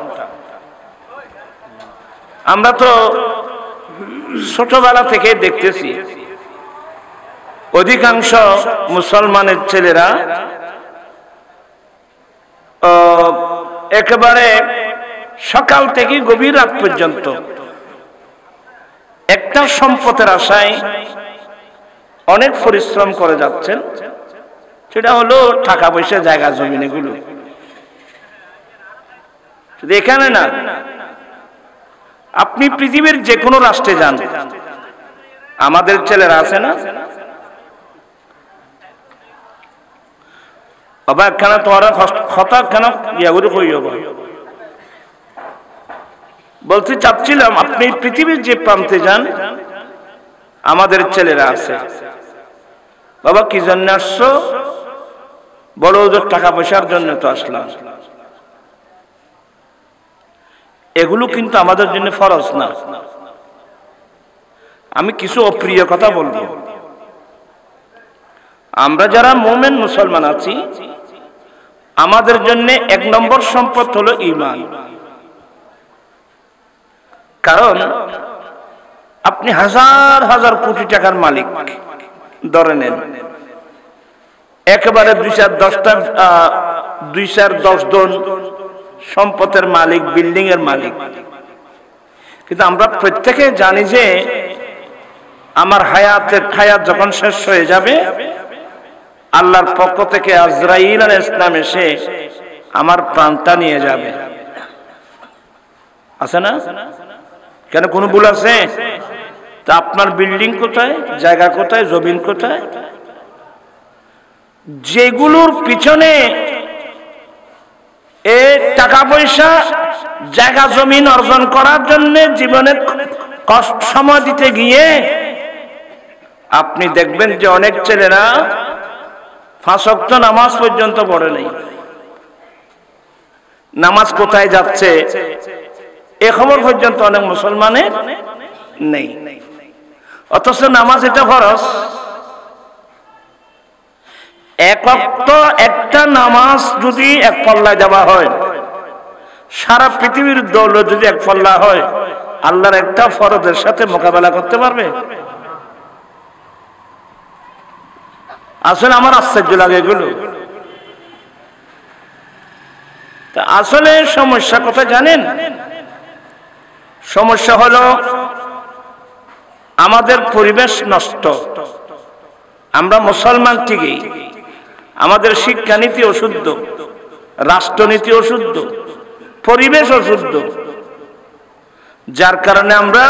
Speaker 1: আমরা তো ছোটবেলা থেকে দেখতেছি অধিকাংশ মুসলমানের ছেলেরা একেবারে সকাল থেকে গভীর রাত পর্যন্ত একটা সম্পদের আশায় অনেক পরিশ্রম করে যাচ্ছেন, সেটা হলো টাকা পয়সা, জায়গা জমিন। এগুলো শুধু এখানে না, আপনি পৃথিবীর যে কোনো রাষ্ট্রে যান, আমাদের ছেলেরা আছে না, অবাক কেন তোমার কথা কেন ইয়াগুলো কইব বলতে চাচ্ছিলাম, আপনি পৃথিবীর যে প্রান্তে যান, আমাদের ছেলেরা আছে। বাবা কি জন্য আসছো? বড় টাকা পয়সার জন্য তো আসলাম। এগুলো কিন্তু আমাদের জন্য ফরজ না। আমি কিছু অপ্রিয় কথা বলবো। আমরা যারা মুমিন মুসলমান আছি, আমাদের জন্য এক নম্বর সম্পদ হলো ঈমান। কারণ আপনি হাজার হাজার কোটি টাকার মালিক ধরে নেন, একেবারে 2-10 জন সম্পদের মালিক, বিল্ডিং এর মালিক, কিন্তু আমরা প্রত্যেকে জানি যে আমার হায়াত যখন শেষ হয়ে যাবে, আল্লাহর পক্ষ থেকে আজরাইল আলাইহিস সালাম এসে আমার প্রাণটা নিয়ে যাবে। আছে না? কেন কোনো ভুল আছে? তা আপনার বিল্ডিং কোথায়, জায়গা কোথায়, জমিন কোথায়? যেগুলোর পিছনে টাকা পয়সা, জায়গা জমিন অর্জন করার জন্য জীবনে কষ্ট সময় দিতে গিয়ে আপনি দেখবেন যে অনেক ছেলেরা 5 ওয়াক্ত নামাজ পর্যন্ত পড়ে নাই। নামাজ কোথায় যাচ্ছে এ খবর পর্যন্ত অনেক মুসলমানের নেই। অথচ নামাজ এটা ফরজ। এক ওয়াক্ত একটা নামাজ যদি এক পাল্লায় দেওয়া হয়, সারা পৃথিবীর দৌলত যদি এক পাল্লা হয়, আল্লাহর একটা ফরজের সাথে মোকাবেলা করতে পারবে? আসলে আমার আশ্চর্য লাগে এগুলো। আসলে সমস্যা কোথায় জানেন? সমস্যা হলো আমাদের পরিবেশ নষ্ট। আমরা মুসলমান ঠিকই, আমাদের শিক্ষানীতি অশুদ্ধ, রাষ্ট্রনীতি অশুদ্ধ, পরিবেশ অশুদ্ধ, যার কারণে আমরা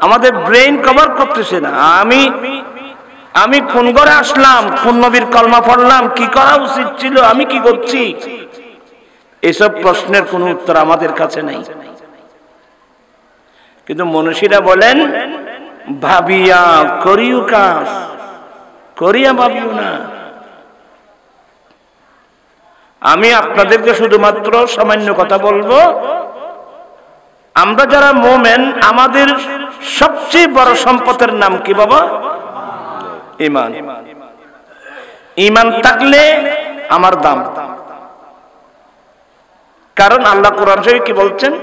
Speaker 1: আমাদের ব্রেইন কভার করতেছে না। আমি কোন ঘরে আসলাম, কোন নবীর কলমা পড়লাম, কি করা উচিত ছিল, আমি কি করছি, এসব প্রশ্নের কোনো উত্তর আমাদের কাছে নেই। কিন্তু মনীষীরা বলেন, ভাবিয়া করিও কাজ, করিয়া ভাবিও না। আমি আপনাদেরকে শুধুমাত্র সামান্য কথা বলবো, আমরা যারা মুমিন, আমাদের সবচেয়ে বড় সম্পদের নাম কি বাবা? ঈমান। ঈমান থাকলে আমার দাম। কারণ আল্লাহ কোরআন শরীফে কি বলছেন?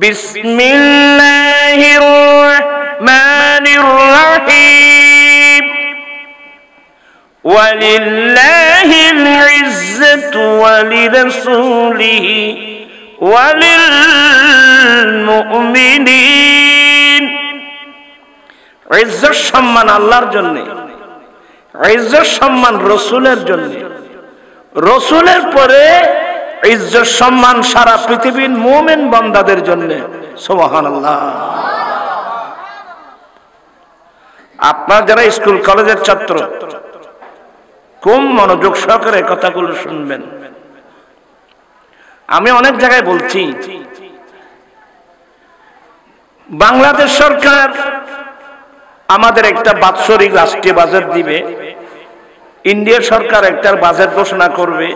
Speaker 1: বিসমিল্লাহির রাহমানির রাহিম, ওয়ালিল্লাহিল ইজ্জাতু ওয়ালিরাসূলিহি ওয়ালিল মুমিনিন। ইজ্জত সম্মান আল্লাহর জন্য, ইজ্জত সম্মান রাসূলের জন্য, রাসূলের পরে ইজ্জত সম্মান সারা পৃথিবীর মুমিন বান্দাদের জন্য। সুবহানাল্লাহ। আপনারা যারা স্কুল কলেজের ছাত্র, খুব মনোযোগ সহকারে কথাগুলো শুনবেন। আমি অনেক জায়গায় বলছি, বাংলাদেশ সরকার আমাদের একটা বাৎসরিক রাষ্ট্রীয় বাজেট দিবে, ইন্ডিয়া সরকার একটা বাজেট ঘোষণা করবে,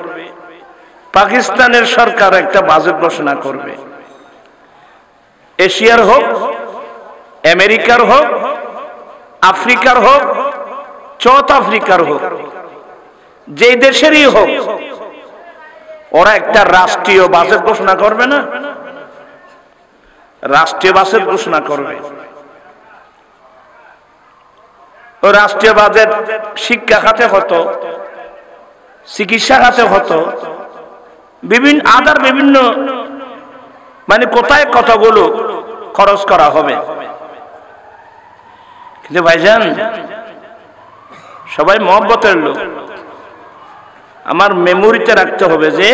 Speaker 1: পাকিস্তানের সরকার একটা বাজেট ঘোষণা করবে। এশিয়ার হোক, আমেরিকার হোক, আফ্রিকার হোক, সাউথ আফ্রিকার হোক, যে দেশেরই হোক, ওরা একটা রাষ্ট্রীয় বাজেট ঘোষণা করবে না? রাষ্ট্রীয় বাজেট ঘোষণা করবে। ও রাষ্ট্রীয় বাজেট শিক্ষা খাতে হতো, চিকিৎসা খাতে হতো, বিভিন্ন মানে কোথায় কতগুলো খরচ করা হবে। কিন্তু ভাইজান, সবাই মহব্বতের লোক, আমার মেমোরিতে রাখতে হবে যে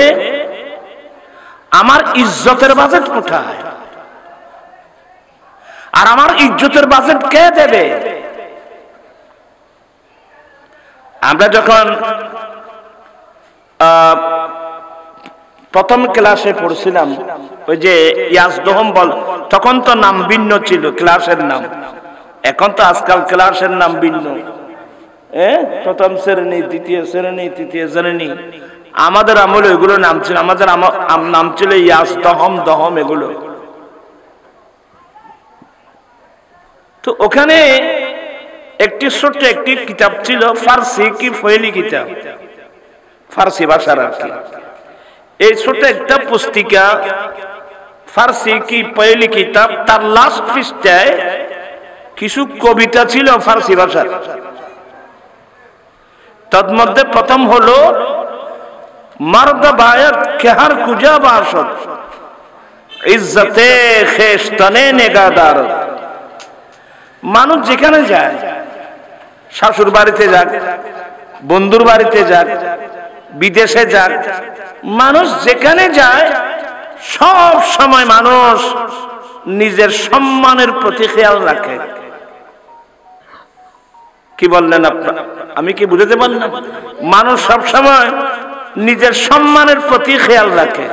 Speaker 1: আমার ইজ্জতের বাজেট কোথায়, আর আমার ইজ্জতের বাজেট কে দেবে? আমরা যখন প্রথম ক্লাসে পড়ছিলাম, ওই যে ইয়াজদহম বল, তখন তো নাম ভিন্ন ছিল ক্লাসের নাম, এখন তো আজকাল ক্লাসের নাম ভিন্ন। প্রথম শ্রেণী, দ্বিতীয় শ্রেণী, তৃতীয় শ্রেণী। আমাদের আমলে এগুলো নাম ছিল, আমাদের নাম ছিল ইয়াজদহম, দহম, এগুলো। তো ওখানে একটি ছোট্ট একটি কিতাব ছিল, ফার্সি কি ফয়েলি কিতাব, ফার্সি ভাষার আর কি। এই ছোট একটা পুস্তিকা, ফার্সি কি ফয়েলি কিতাব, তার লাস্ট পৃষ্ঠায় কিছু কবিতা ছিল ফার্সি ভাষার। তন্মধ্যে প্রথম হলো, মার্দ বায়ত কেহার কুজা বাসত, ইজ্জতে খেশতনে নেগাদার। মানুষ যেখানে যায়, শাশুর বাড়িতে যাক, বন্ধুর বাড়িতে যাক, বিদেশে যাক, মানুষ যেখানে যায় সব সময় মানুষ নিজের সম্মানের প্রতি খেয়াল রাখে। কি বললেন আপনারা? আমি কি বুঝাতে পারলাম? মানুষ সব সময় নিজের সম্মানের প্রতি খেয়াল রাখে।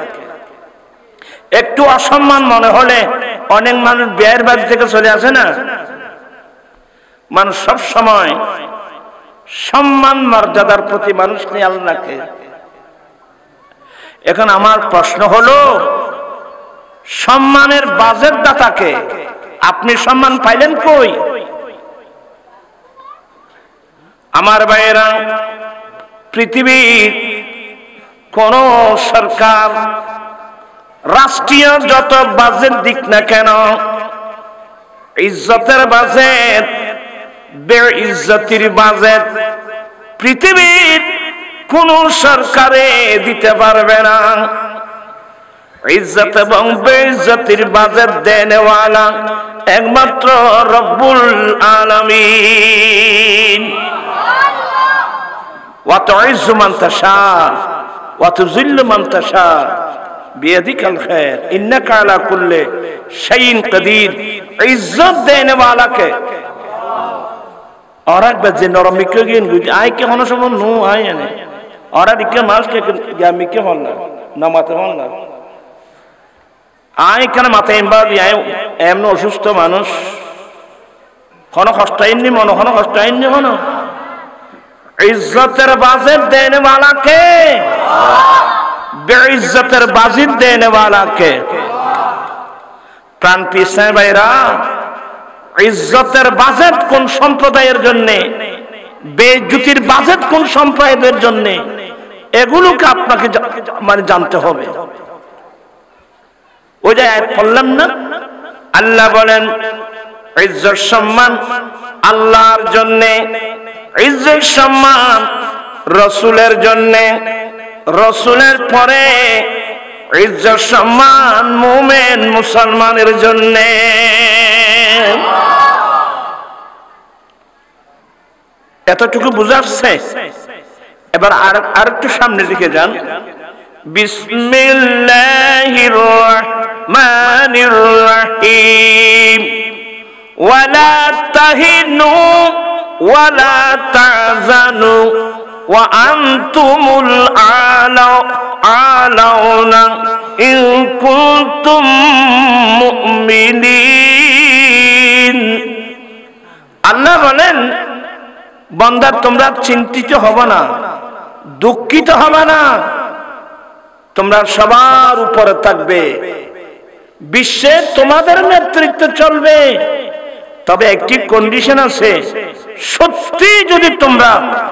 Speaker 1: একটু অসম্মান মনে হলে অনেক মানুষ বিয়ের বাড়ি থেকে চলে আসে না? মানুষ সব সময় সম্মান মর্যাদার প্রতি মানুষ খেয়াল রাখে। এখন আমার প্রশ্ন হলো, সম্মানের বাজেট দাতাকে আপনি সম্মান পাইলেন কই? আমার ভাইয়েরা, পৃথিবীর কোন সরকার রাষ্ট্রীয় যত বাজেট দিক না কেন, ইজ্জতের বাজেট, বেইজ্জতির বাজেট পৃথিবীর কোন সরকারে দিতে পারবে না। ইজ্জত এবং বেইজ্জতির বাজেট দেনেওয়ালা একমাত্র রব্বুল আলামিন। ওয়া তুইজ্জু মান তাশা ওয়া তুযিল্লু মান তাশা বিয়াদিকাল খায়র ইন্নাকা আলা কুল্লি শাইইন কাদির। ইজ্জত দেনেওয়ালাকে और एक बच्चे नरम मिक्के गिन गुज आय के होना सब नो आय ने और एक के मास के या मिक्के होना ना माते होना आय केन माते एम्बा दिया एमनो असुस्थ मानुष कोनो कष्टाइनी मनो कोनो कष्टाइनी मनो इज्जतेर बाजित देने वाला के बेइज्जतेर बाजित देने वाला के प्राण पिसे भाईरा ইজ্জতের বাজেট কোন সম্প্রদায়ের জন্য, বেইজ্জতির বাজেট কোন সম্প্রদায়ের জন্য, এগুলোকে আপনাকে মানে জানতে হবে। ওই যে আয়াত পড়লাম না, আল্লাহ বলেন ইজ্জত সম্মান আল্লাহর জন্য, ইজ্জত সম্মান রাসূলের জন্য, রাসূলের পরে ইজ্জত সম্মান মুমিন মুসলমানের জন্য। এতটুকু বুঝাচ্ছে। এবার আরেকটু সামনে দিকে যান। বিসমিল্লাহির রহমানির রহিম ওয়ালা তাহিনু ওয়ালা তাহজানু ওয়া আনতুমুল আলাউনা ইন কুনতুম মুমিনিন। আল্লাহ বলেন বান্দা তোমরা চিন্তিত হবে না, দুঃখিত হবে না, তোমরা সবার উপরে থাকবে, বিশ্বে তোমাদের নেতৃত্ব চলবে। তবে একটি কন্ডিশন আছে, সত্যি যদি তোমরা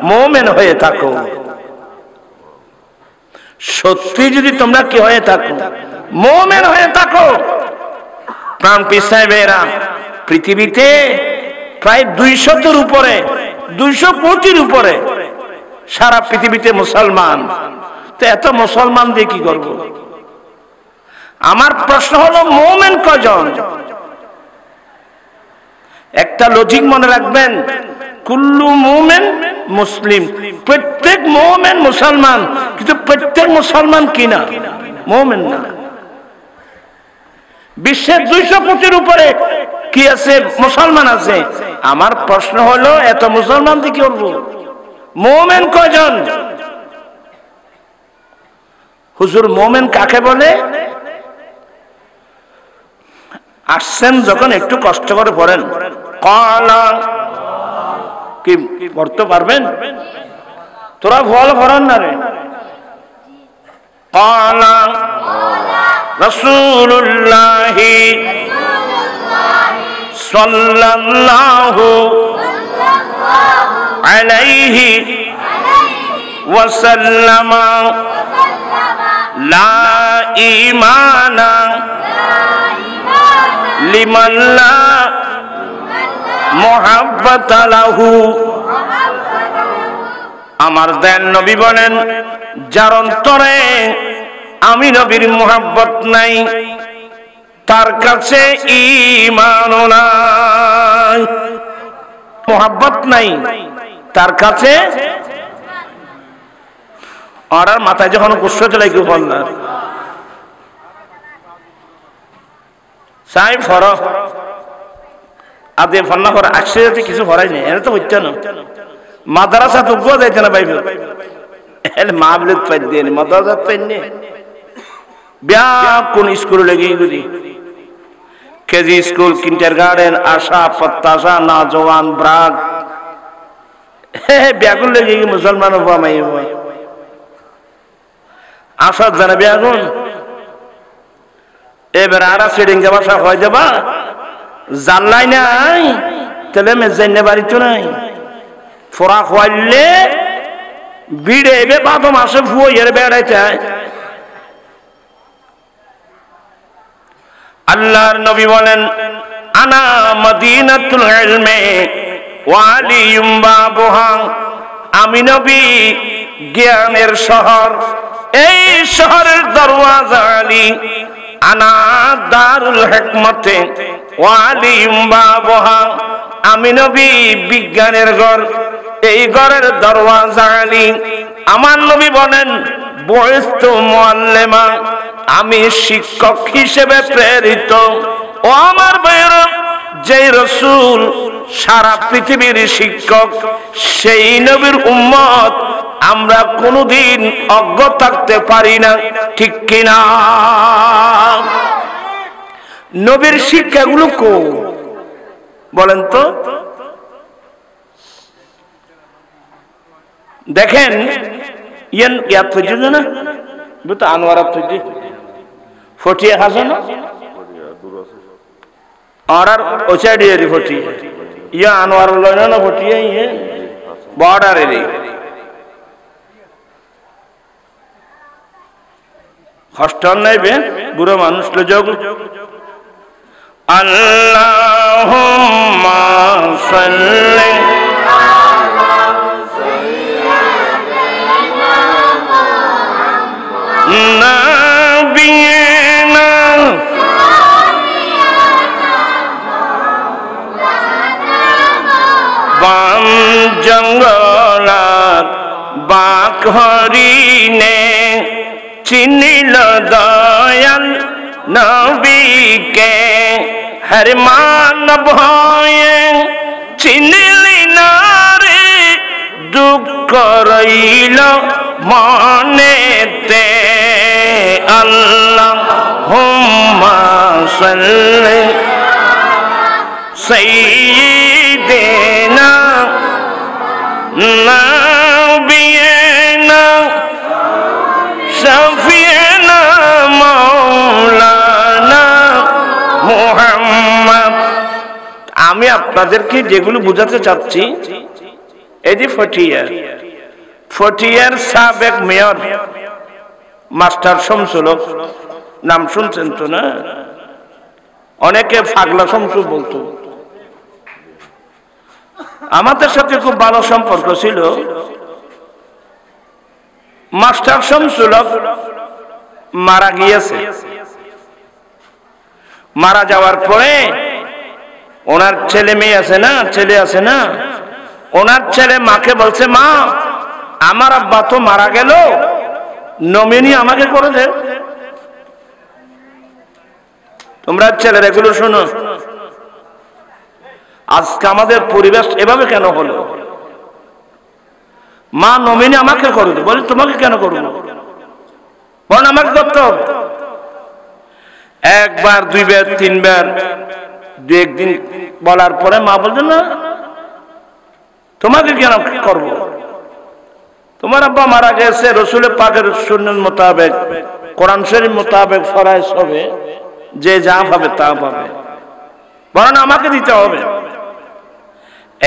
Speaker 1: মুমিন হয়ে থাকো, সত্যি যদি তোমরা কি হয়ে থাকো, মুমিন হয়ে থাকো। প্রাণ পিসাইবেরা পৃথিবীতে প্রায় 200-এর উপরে, 250-র উপরে সারা পৃথিবীতে মুসলমান। তো এত মুসলমান দিয়ে কি করব? আমার প্রশ্ন হলো মুমিন কজন? একটা লজিক মনে রাখবেন, কুল্লু মুমিন মুসলিম, প্রত্যেক মুমিন মুসলমান, কিন্তু প্রত্যেক মুসলমান কিনা মুমিন না। বিশ্বের 200 কোটির উপরে কি আছে? মুসলমান আছে। আমার প্রশ্ন হলো এত মুসলমান দিয়ে কি করব? মুমিন কয়জন? হুজুর মুমিন কাকে বলে? আসছেন যখন একটু কষ্ট করে পড়েন। কলা কি পড়তে পারবেন? তোরা ভুল পড়ান না রে। কলা রাসূলুল্লাহ সাল্লাল্লাহু আলাইহি ওয়াসাল্লাম লা ঈমানা লিমান লা মুহাব্বাতা লাহু। আমার দয়াল নবী বলেন, যার অন্তরে আমি নবীর মুহাব্বত নাই, তার কাছে ঈমানও নাই। মুহাব্বত নাই, তার কাছে আর মাথায় যখন কষ্ট চলে কেউ বল না সাহেব ফর আদে ফন্না করে আসছে কিছু ভরাই নেই, এটা তো হচ্ছে না। মাদ্রাসা তো গুয়া যাইতে না বাইবে, মা বলে পাই দিয়ে মাদ্রাসা পাইনি ব্যাগ কোন স্কুল লেগে গুলি কেজি স্কুল, কিন্টার গার্ডেন, আশা, প্রত্যাশা, নওজোয়ান, ব্রাগ, ব্যাগুন লেগে মুসলমান মাই আশা জানা ব্যাগুন। এবার আরা সেডিং বাসা হয়ে যাবা জানলাই নাই, তাহলে মেজাইনে বাড়ি তো নাই। ফোরা খোয়াইলে বিড়ে এবে বাদো মাসে ফুয়ের বেড়াইতে আল্লাহর নবী বলেন আনা মদিনাতুল ইলমে ওয়া আলিয়ুম বাবুহা, আমি নবী জ্ঞানের শহর, এই শহরের দরওয়াজা আলী। আনা দারুল হিকমতে ওয়া আলিয়ুম বাবুহা, আমি নবী বিজ্ঞানের ঘর, এই ঘরের দরওয়াজা আলী। আমার নবী বলেন বুইস্তু মুআল্লিমা, আমি শিক্ষক হিসেবে প্রেরিত। ও আমার ভাইরা, যেই রাসূল সারা পৃথিবীর শিক্ষক, সেই নবীর উম্মত আমরা কোনোদিন অজ্ঞ থাকতে পারি না, ঠিক কিনা? নবীর শিক্ষাগুলো কো বলেন তো। দেখেন ইয়ান ইয়াত হইছে না, তো আনোয়ারাত হইছে ফটিয়া খাসে না আর ওসাইডি ফটিয়া ইয়া আনোয়ার লয় না ফটিয়া ইয়ে বর্ডারে রে হস্টার নাইবে বুড়ো মানুষ লো যোগ। আল্লাহুম্মা সাল্লি নাবিয়িনা বাম জঙ্গলাত বাক হরিণে চিনিল দয়াল নবীকে, হর মানব হয়ে চিনিলি না রে, দুঃখ রইল মনেতে। আল্লাহুম্মা সাল্লি সাইয়্যিদিনা নাবিয়িনা শাফিয়িনা মাওলানা মুহাম্মদ। আমি আপনাদেরকে যেগুলো বোঝাতে চাচ্ছি, এই যে ফটিয়ার সাবেক মেয়র মাস্টার শামসুল হক, নাম শুনছেন তো না? অনেকে পাগলা শামসু বলতো। আমাদের সাথে খুব ভালো সম্পর্ক ছিল। মাস্টার শামসুল হক মারা গিয়েছে। মারা যাওয়ার পরে ওনার ছেলে মেয়ে আছে না, ছেলে আছে না, ওনার ছেলে মাকে বলছে, মা আমার আব্বা তো মারা গেল, নমিনি আমাকে করে দে। তোমরা ছেলেরা এগুলো শোনো, আজকে আমাদের পরিবেশ এভাবে কেন হলো? মা নমিনি আমাকে করে দে, বলে তোমাকে কেন করবো? বলেন আমাকে করতে হবে। একবার দুইবার তিনবার দু একদিন বলার পরে মা বলছেন না, তোমাকে কেন করবো? তোমার আব্বা মারা গেছে, রসুলের পাকের সুন্নাত মোতাবেক, কোরআন শরীফ মোতাবেক ফরজ হবে, যে যা পাবে তা পাবে, বলেন আমাকে দিতে হবে।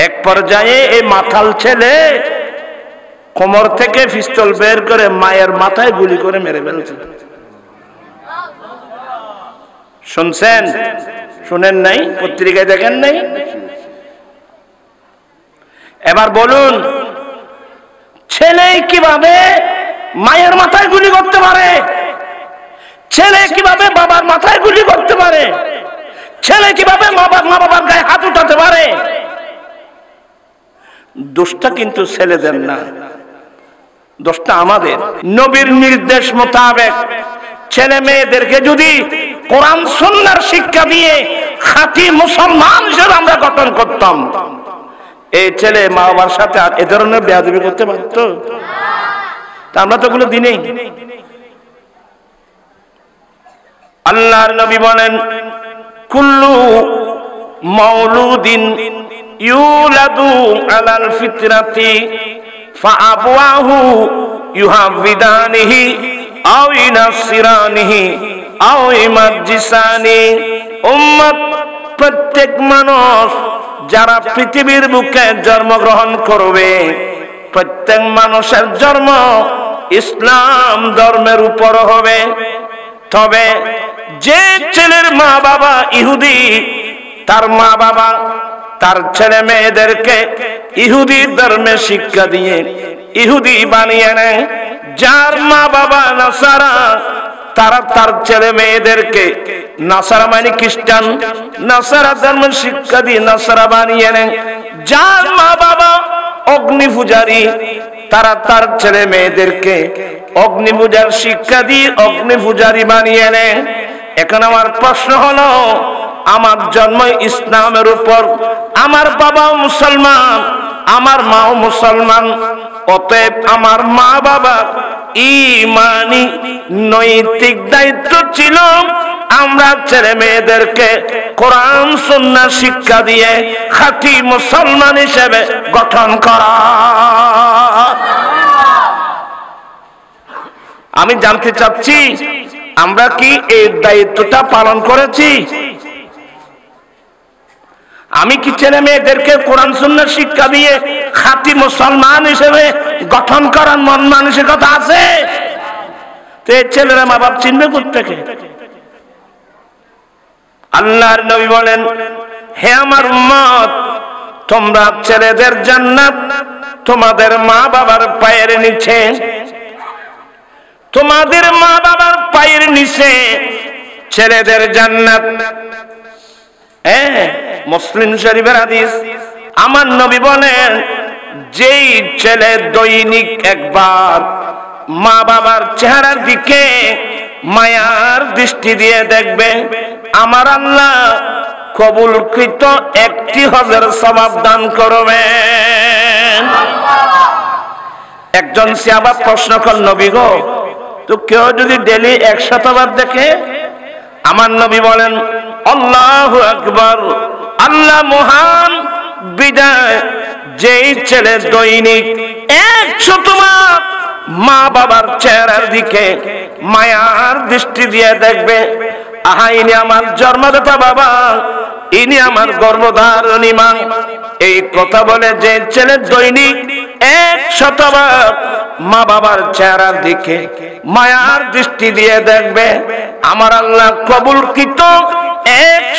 Speaker 1: এক পর্যায়ে এই মাথাল ছেলে কোমর থেকে পিস্তল বের করে মায়ের মাথায় গুলি করে মেরে ফেলছে। শুনছেন? শুনেন নাই? পত্রিকায় দেখেন নাই? এবার বলুন, ছেলে কিভাবে মায়ের মাথায় গুলি করতে পারে? ছেলে কিভাবে বাবার মাথায় গুলি করতে পারে? ছেলে কিভাবে মা বাবার গায়ে হাত উঠাতে পারে? দোষটা কিন্তু ছেলেদের না, দোষটা আমাদের। নবীর নির্দেশ মোতাবেক ছেলে মেয়েদেরকে যদি কোরআন সুন্নাহর শিক্ষা দিয়ে খাঁটি মুসলমান হিসেবে আমরা গঠন করতাম, এই ছেলে মা বাবার সাথে এ ধরনের বেয়াদবি করতে পারত? তা আমরা তো ওগুলো দিনেই। আল্লাহর নবী বলেন, কুল্লু মাউলুদিন ইউলাদু আলাল ফিতরাতি ফাআবওয়াহু ইউহাবিদানিহি আও ইউনাসসিরানিহি আও ইউমাজ্জিসানি। উম্মত, প্রত্যেক মানুষ যারা পৃথিবীর বুকে জন্মগ্রহণ করবে, প্রত্যেক মানুষের জন্ম ইসলাম ধর্মের উপর হবে। তবে যে ছেলের মা বাবা ইহুদি, তার মা বাবা তার ছেলে মেয়েদেরকে ইহুদি ধর্মে শিক্ষা দিয়ে ইহুদি বানিয়ে নেয়। যার মা বাবা নাসারা, তারা তার ছেলে মেয়েদেরকে নাসারা মানে খ্রিস্টান, নাসারা ধর্মের শিক্ষা দিয়ে নাসারা বানিয়ে নেয়। যার মা বাবা অগ্নি পূজারী, তারা তার ছেলে মেয়েদেরকে অগ্নি পূজার শিক্ষা দিয়ে অগ্নি পূজারী বানিয়ে নেয়। এখন আমার প্রশ্ন হলো, আমার জন্ম ইসলামের উপর, আমার বাবা মুসলমান, আমার মাও মুসলমান, অতএব আমার মা বাবা ঈমানি নৈতিক দায়িত্ব ছিল আমরা ছেলে মেয়েদেরকে কোরআন সুন্নাহ শিক্ষা দিয়ে খাঁটি মুসলমান হিসেবে গঠন করা। আমি জানতে চাচ্ছি, আমরা কি এই দায়িত্বটা পালন করেছি? আমি কি ছেলে মেয়েদেরকে কোরআন সুন্নাহ শিক্ষা দিয়ে খাঁটি মুসলমান হিসেবে গঠন করার মন মানসিকতা আছে? তো এই ছেলেরা মা বাপ চিনবে কোত্থেকে? আল্লাহর নবী বলেন, হে আমার উম্মত, তোমরা ছেলেদের জান্নাত তোমাদের মা বাবার পায়ের নিচে, তোমাদের মা বাবার পায়ের নিচে ছেলেদের জান্নাত। মুসলিম শরীফের হাদিস। আমার নবী বলেন, যেই ছেলে দৈনিক একবার মা বাবার চেহারার দিকে মায়ার দৃষ্টি দিয়ে দেখবে, আমার আল্লাহ কবুলকৃত 1টি হজের সওয়াব দান করবেন। একজন সাহাবা প্রশ্ন করলেন, নবী গো, তো কেউ যদি ডেলি 100 বার দেখে? আমার নবী বলেন, আল্লাহু আকবার, আল্লাহ মহান, বিদায় যেই ছেলে দৈনিক 100 বার মা বাবার চেহারার দিকে মায়ার দৃষ্টি দিয়ে দেখবে, আহা ইনি আমার জন্মদাতা বাবা, ইনি আমার গর্ভধারণী মা। এই কথা বলে যে ছেলে দৈনিক 100 বার মা বাবার চেহারার দিকে মায়ার দৃষ্টি দিয়ে দেখবে, আমার আল্লাহ কবুলকৃত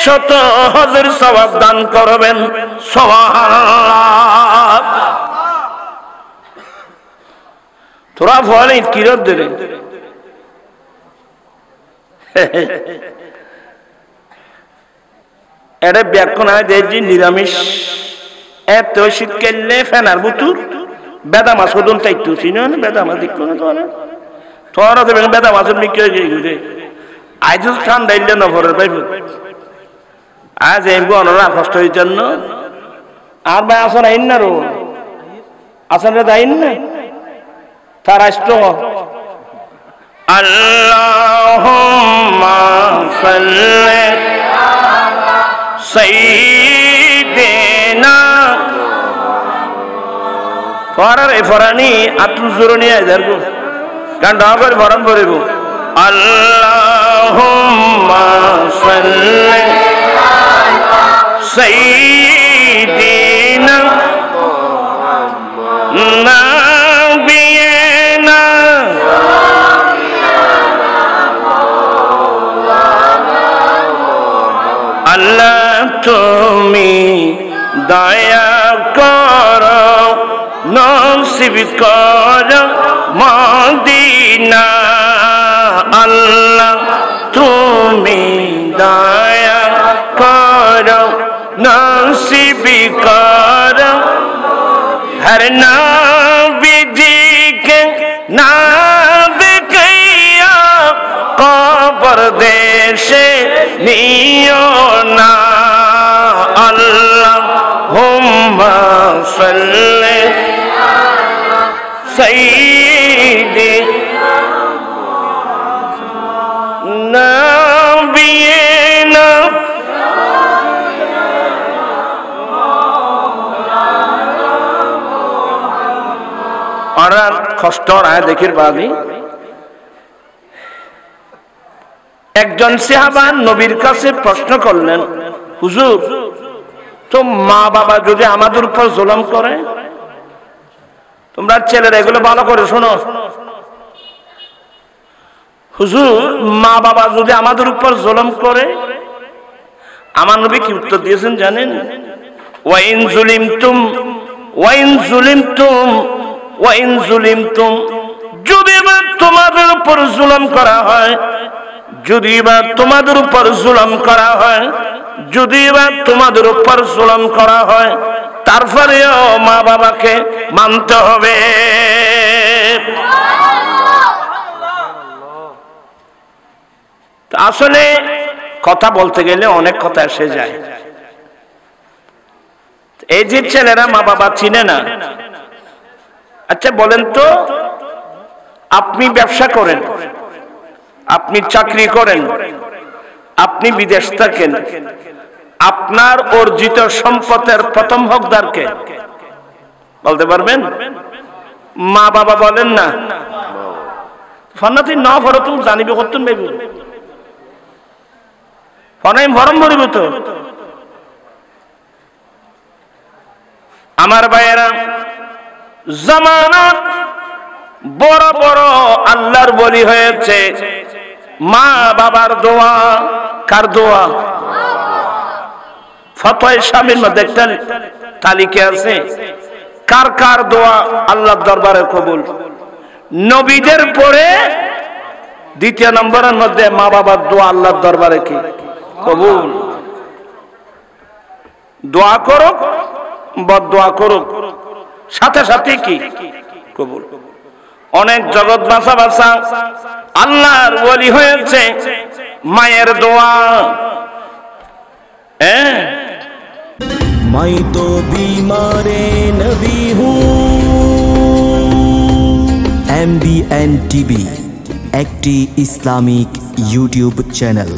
Speaker 1: 100 হজের সওয়াব দান করবেন। সুবহানাল্লাহ। তোরা বলে কিরত দিলে এটা ব্যাখ্যান হয় দেখছি নিরামিষ এত শীত কেললে ফেনার বুতুর বেদা মাছ হদন চাইতো চিনো না? বেদা মাছ দেখো না তোরা? তোরা তো বেদা মাছের মিকে হয়ে আজ ঠান্ডা ইলে নভরের পাইব। আজ এমবো অনরা কষ্ট হয়ে জন্য আর ভাই আসন আইন না রো আসন রে আইন না তার রাষ্ট্র আল্লাহুম্মা সাল্লি আলা সাইয়্যিদিনা ফরার এ ফরানি আতুল জুরনি আইদার গো গান ডাগর ভরম ভরিব আল্লাহুম্মা সাল্লি আলা সাইয়্যিদিনা নাবিয়িনা আল্লাহ তুমি দয়া করো নসিব করো মদিনা আল্লাহ তুমি দয়া করো নসিব করো हर नबी जी के नाम किया कब्र देशे नियो ना अल्लाहुम्मा सल्ली अला सय्यिदिना नबियिना কষ্ট আয় দেখির বাদী একজন সাহাবা নবীর কাছে প্রশ্ন করলেন, হুজুর তো মা বাবা যদি আমাদের উপর জুলুম করে তো তোমরা ছেলেরা এগুলো ভালো করে শোনো। হুজুর, মা বাবা যদি আমাদের উপর জুলুম করে, আমার নবী কি উত্তর দিয়েছেন জানেন? ওয়াইন জুলিমতুম, যদি বা তোমাদের উপর জুলুম করা হয়, যদি বা তোমাদের উপর জুলুম করা হয়, যদি বা তোমাদের উপর জুলুম করা হয়, তারপরেও মা বাবাকে মানতে হবে। আসলে কথা বলতে গেলে অনেক কথা এসে যায়। এই যে ছেলেরা মা বাবা চিনে না, আচ্ছা বলেন তো, আপনি ব্যবসা করেন, আপনি চাকরি করেন, আপনি বিদেশ থাকেন, আপনার অর্জিত সম্পদের প্রথম হকদার কে? বলতে পারবেন? মা বাবা বলেন না? ফন্নাতি ন ভর তুমি জানিবে করতেন বেবি ফনাই ভরম ভরিব তো। আমার ভাইয়েরা, জামানাত বড় বড় আল্লাহর বলি হয়েছে। মা বাবার দোয়া, কার দোয়া? ফতোয়া শামির মধ্যে একটা তালিকা আছে, কার কার দোয়া আল্লাহর দরবারে কবুল। নবীদের পরে দ্বিতীয় নম্বরের মধ্যে মা বাবার দোয়া আল্লাহর দরবারে কি কবুল। দোয়া করুক, বদদোয়া করুক, সাথে সাথে কি কবুল। অনেক জগৎ বাঁচা বাঁচা আল্লাহর ওলি হয়েছে মায়ের দোয়া।
Speaker 2: मैं तो बीमारे नबी हूँ। MBN TV একটি ইসলামিক ইউটিউব চ্যানেল।